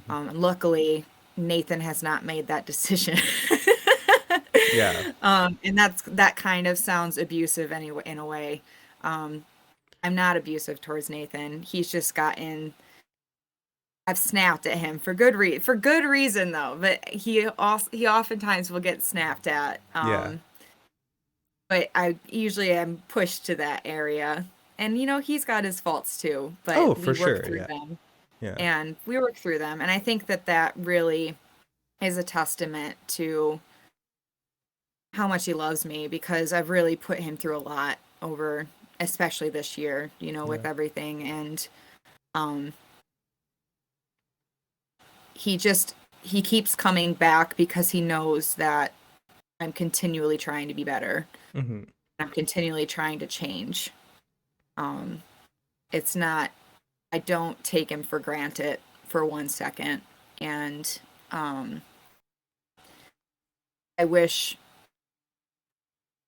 Mhm. Luckily, Nathan has not made that decision. Yeah. And that kind of sounds abusive anyway in a way. Um, I'm not abusive towards Nathan. He's just gotten I've snapped at him for good reason though, but he oftentimes will get snapped at. Yeah. But I usually am pushed to that area. And he's got his faults too, Oh, but for we work sure. through Yeah. them. Yeah. And we work through them, and I think that really is a testament to how much he loves me because I've really put him through a lot over especially this year, Yeah. with everything and um he just he keeps coming back because he knows that I'm continually trying to be better. Hmm. I'm continually trying to change. Um it's not I don't take him for granted for 1 second. And um I wish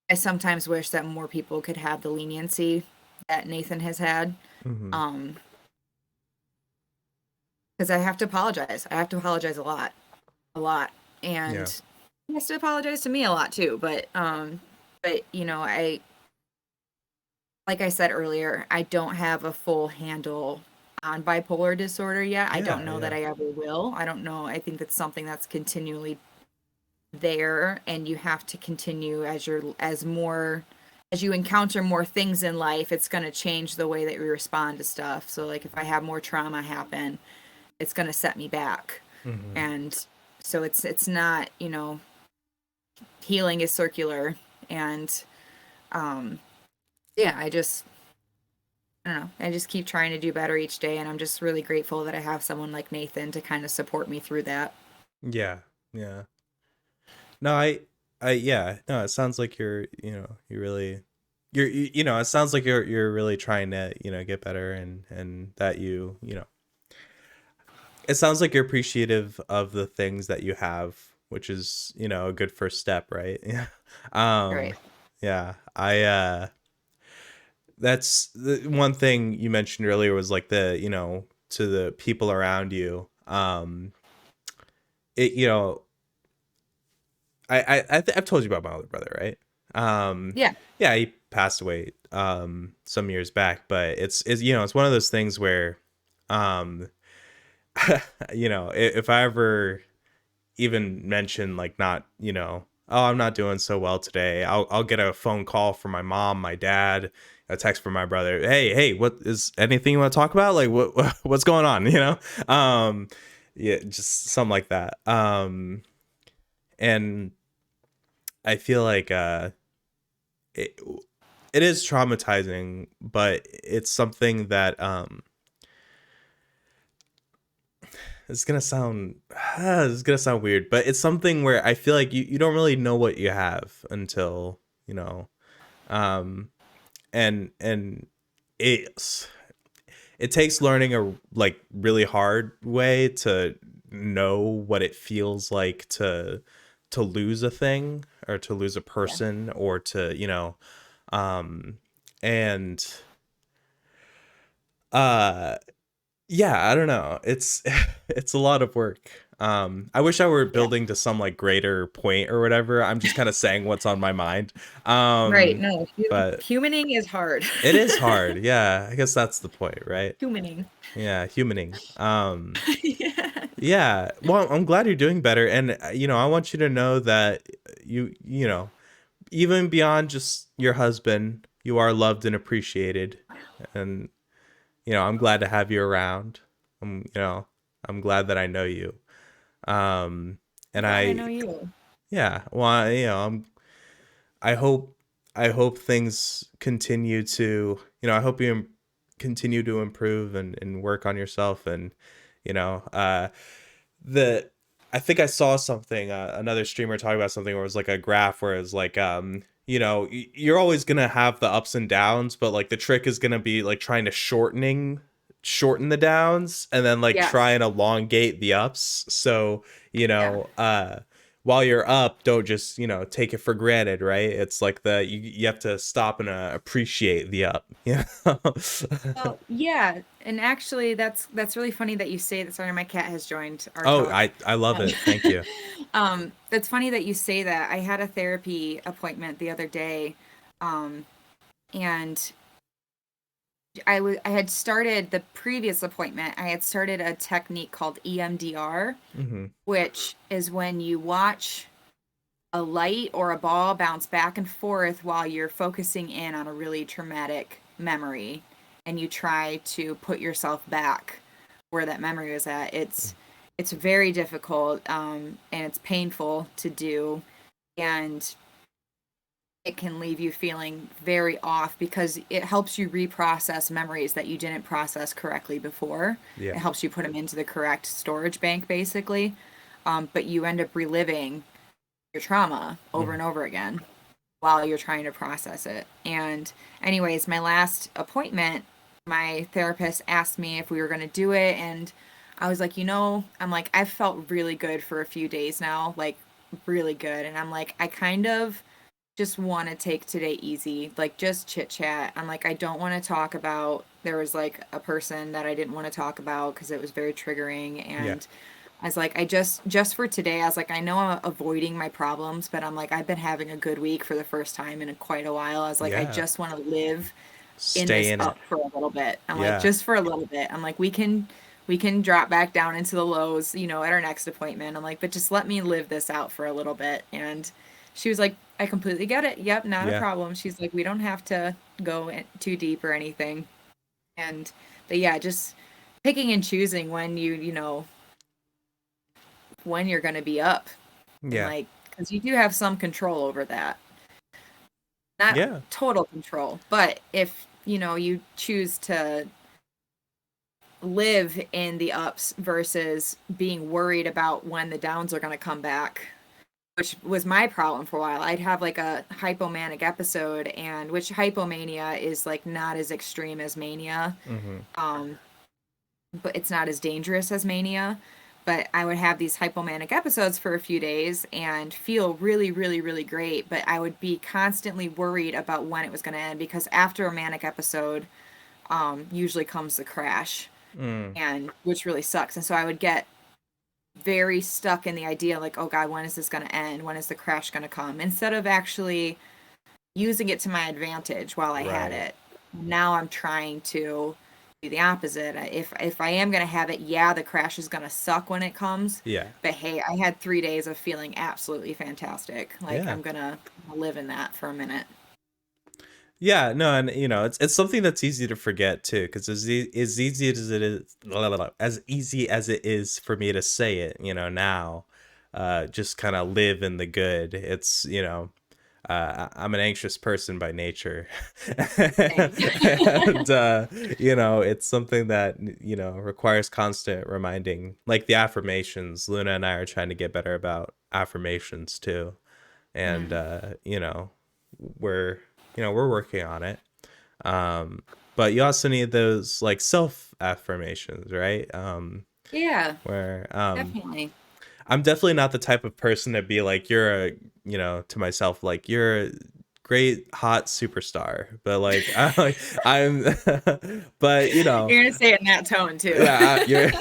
I sometimes wish that more people could have the leniency that Nathan has had. Hmm. Um, because I have to apologize. I have to apologize a lot, Yeah. and he has to apologize to me a lot too. But like I said earlier, I don't have a full handle on bipolar disorder yet. I don't Yeah. know that Yeah. I ever will. I don't know. I think that's something that's continually there, and you have to continue as you encounter more things in life, it's going to change the way that you respond to stuff. So like if I have more trauma happen, it's going to set me back. Hmm. And so it's not, healing is circular. And um yeah, I don't know. I just keep trying to do better each day, and I'm just really grateful that I have someone like Nathan to kind of support me through that. Yeah. Yeah. No, yeah. No, it sounds like you really, it sounds like you're really trying to, get better and that it sounds like you're appreciative of the things that you have, which is, a good first step, right? Yeah. Right. Um, yeah. That's the one thing you mentioned earlier was like to the people around you. It, I've told you about my older brother, right? Um, Yeah. yeah, he passed away some years back, but it's it's one of those things where um if I ever even mention like not, oh, I'm not doing so well today, I'll get a phone call from my mom, my dad, a text from my brother. Hey, what is anything you want to talk about? Like what's going on, yeah, just something like that. And I feel like it, it is traumatizing, but it's something that it's gonna sound it's gonna sound weird, but it's something where I feel like you don't really know what you have until um and it's it takes learning a like really hard way to know what it feels like to lose a thing or to lose a Yeah. person or to um and uh yeah, I don't know. It's it's a lot of work. I wish I were Yeah. building to some like greater point or whatever. I'm just kind of saying what's on my mind. Right. No, But humaning is hard. it is hard. Yeah, I guess that's the point, right? Humaning. Yeah, humaning. Yeah. Yeah. Well, I'm glad you're doing better, and I want you to know that even beyond just your husband, you are loved and appreciated, and I'm glad to have you around. I'm glad that I know you. Um, I'm and glad I know you. yeah, well, I hope, I hope things continue to, I hope you continue to improve and work on yourself. And, you know, uh, the, I think I saw something, another streamer talking about something where it was like a graph where it's like, you're always going to have the ups and downs, but like the trick is going to be like trying to shorten the downs and then like try Yes. and elongate the ups. So, you Yeah. know, while you're up, don't just, take it for granted, right? It's like you have to stop and appreciate the up. Yeah. Well, yeah, and actually, that's really funny that you say that. Sorry, my cat has joined our Oh, talk. I love Um, it. Thank you. that's funny that you say that. I had a therapy appointment the other day, and I had started the previous appointment. I had started a technique called EMDR, Hmm. which is when you watch a light or a ball bounce back and forth while you're focusing in on a really traumatic memory, and you try to put yourself back where that memory was at. It's very difficult, and it's painful to do, and it can leave you feeling very off because it helps you reprocess memories that you didn't process correctly before. Yeah. It helps you put them into the correct storage bank, basically. But you end up reliving your trauma over Hmm. and over again while you're trying to process it. And, anyways, my last appointment, my therapist asked me if we were going to do it. And I was like, I'm like, I've felt really good for a few days now, like, really good. And I'm like, I kind of just want to take today easy, like just chit chat. I'm like, I don't want to talk about, there was like a person that I didn't want to talk about because it was very triggering. Yeah. And I was like, just for today, I was like, I know I'm avoiding my problems, but I'm like, I've been having a good week for the first time in quite a while. I was like, I Yeah. just want to live in Stay this in it. up for a little bit. I'm like, Yeah. just for a little bit. I'm like, we can drop back down into the lows, at our next appointment. I'm like, but just let me live this out for a little bit. And she was like, I completely get it. Yep, not a Yeah. problem. She's like, we don't have to go too deep or anything. And but yeah, just picking and choosing when when you're going to be up, and Yeah. like, because you do have some control over that. Not Yeah. total control, but if you choose to live in the ups versus being worried about when the downs are going to come back, which was my problem for a while. I'd have like a hypomanic episode, and which hypomania is like not as extreme as mania, Hmm. um but it's not as dangerous as mania. But I would have these hypomanic episodes for a few days and feel really, really, really great. But I would be constantly worried about when it was going to end, because after a manic episode, usually comes the crash, Mm. and which really sucks. And so I would get very stuck in the idea like, oh God, when is this going to end? When is the crash going to come? Instead of actually using it to my advantage while I had Right. it. Now I'm trying to do the opposite. If I am going to have it, yeah, the crash is going to suck when it comes, Yeah. but hey, I had 3 days of feeling absolutely fantastic. Like, Yeah. I'm going to live in that for a minute. Yeah, no, and it's something that's easy to forget too, because as easy as it is, as easy as it is for me to say it, now, just kind of live in the good. It's I'm an anxious person by nature, Same. and it's something that requires constant reminding, like the affirmations. Luna and I are trying to get better about affirmations too, and Mm. we're we're working on it. um but you also need those like self affirmations, right? Yeah, Where definitely. I'm definitely not the type of person to be like, you're a, to myself, like, you're a great hot superstar, but like I'm but You're going to say it in that tone too. yeah, you're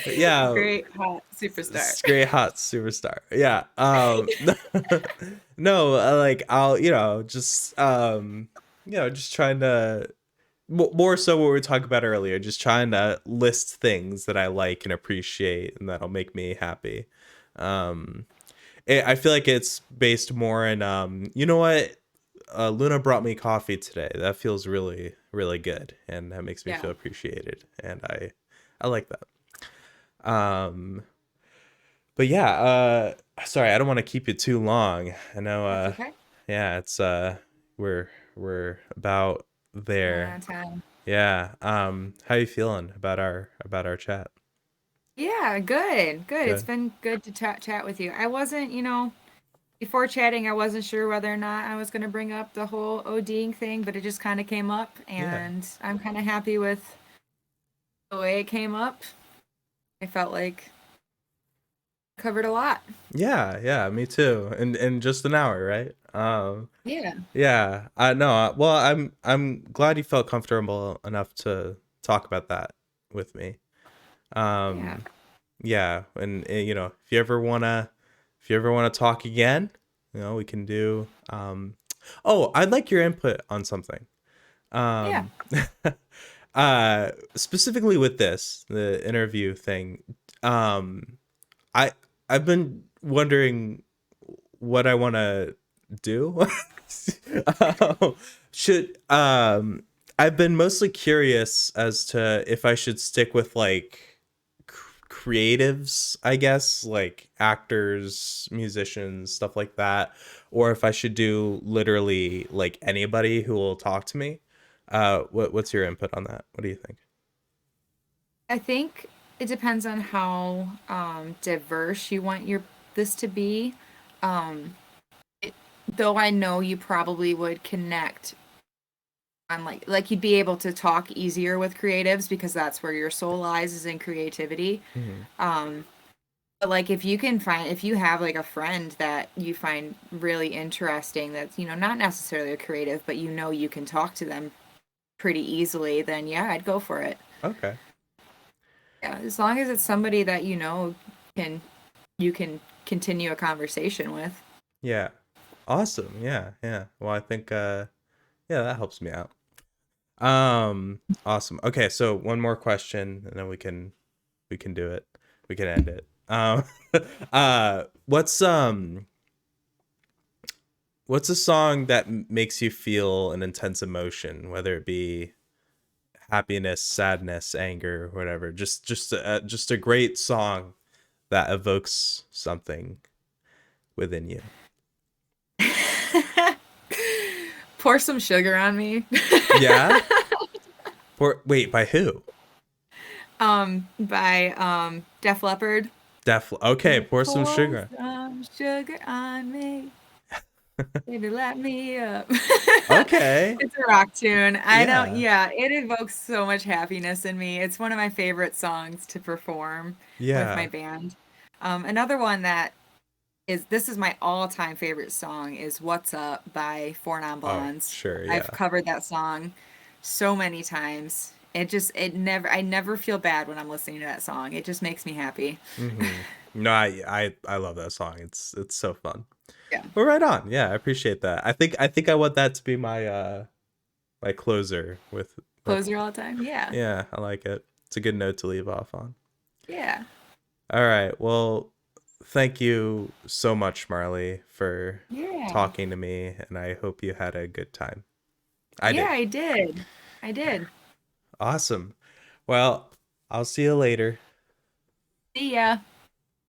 yeah, Great hot superstar. great hot superstar. Yeah. No, like I'll, just trying to more so what we were talking about earlier, just trying to list things that I like and appreciate and that'll make me happy. Um, I feel like it's based more in, you know what? Luna brought me coffee today. That feels really, really good, and that makes me Yeah, feel appreciated, and I like that. But yeah, sorry, I don't want to keep you too long. I know, that's okay. yeah, it's we're about Going on there. time. Yeah. How you feeling about our chat? Yeah, good, good. It's Good. been good to chat with you. I wasn't, before chatting, I wasn't sure whether or not I was going to bring up the whole ODing thing, but it just kind of came up, Yeah. and I'm kind of happy with the way it came up. I felt like Covered a lot. Yeah, yeah, me too. In just an hour, right? Yeah. Yeah. No, well, I'm glad you felt comfortable enough to talk about that with me. Yeah. Um, yeah, and you know, if you ever wanna talk again, you know, we can do. Oh, I'd like your input on something. Yeah. Um, specifically with this, the interview thing. Um, I I've been wondering what I want to do. Um, should I've been mostly curious as to if I should stick with like creatives, I guess, like actors, musicians, stuff like that, or if I should do literally like anybody who will talk to me. What's your input on that? What do you think? I think it depends on how diverse you want your this to be. Um, though I know you probably would connect on like you'd be able to talk easier with creatives because that's where your soul lies is in creativity. Hmm. Um, but like if you have like a friend that you find really interesting that's, you know, not necessarily a creative, but you know you can talk to them pretty easily, then yeah, I'd go for it. Okay. Yeah, as long as it's somebody that you know can you can continue a conversation with. Yeah. Awesome. Yeah. Yeah. Well, I think yeah, that helps me out. Awesome. Okay, so one more question and then we can do it. We can end it. What's a song that makes you feel an intense emotion, whether it be happiness, sadness, anger, whatever. Just a great song that evokes something within you. Pour some sugar on me. Yeah? Wait, by who? By Def Leppard. Def. Okay, pour some Pour sugar. some sugar on me. Baby, let me up. Okay. It's a rock tune. I don't, Yeah. yeah, it evokes so much happiness in me. It's one of my favorite songs to perform with my Yeah. band. Another one that this is my all-time favorite song is What's Up by Four Non Oh, Blondes. sure, I've yeah. covered that song so many times. I never feel bad when I'm listening to that song. It just makes me happy. Mhm. No, I love that song. It's so fun. Yeah. Well, right on. Yeah, I appreciate that. I think I want that to be my my closer with Closer all the time. Yeah. yeah, I like it. It's a good note to leave off on. Yeah. All right. Well, thank you so much, Marley, for Yeah. talking to me, and I hope you had a good time. I Yeah, did. I did. I did. Awesome. Well, I'll see you later. See ya.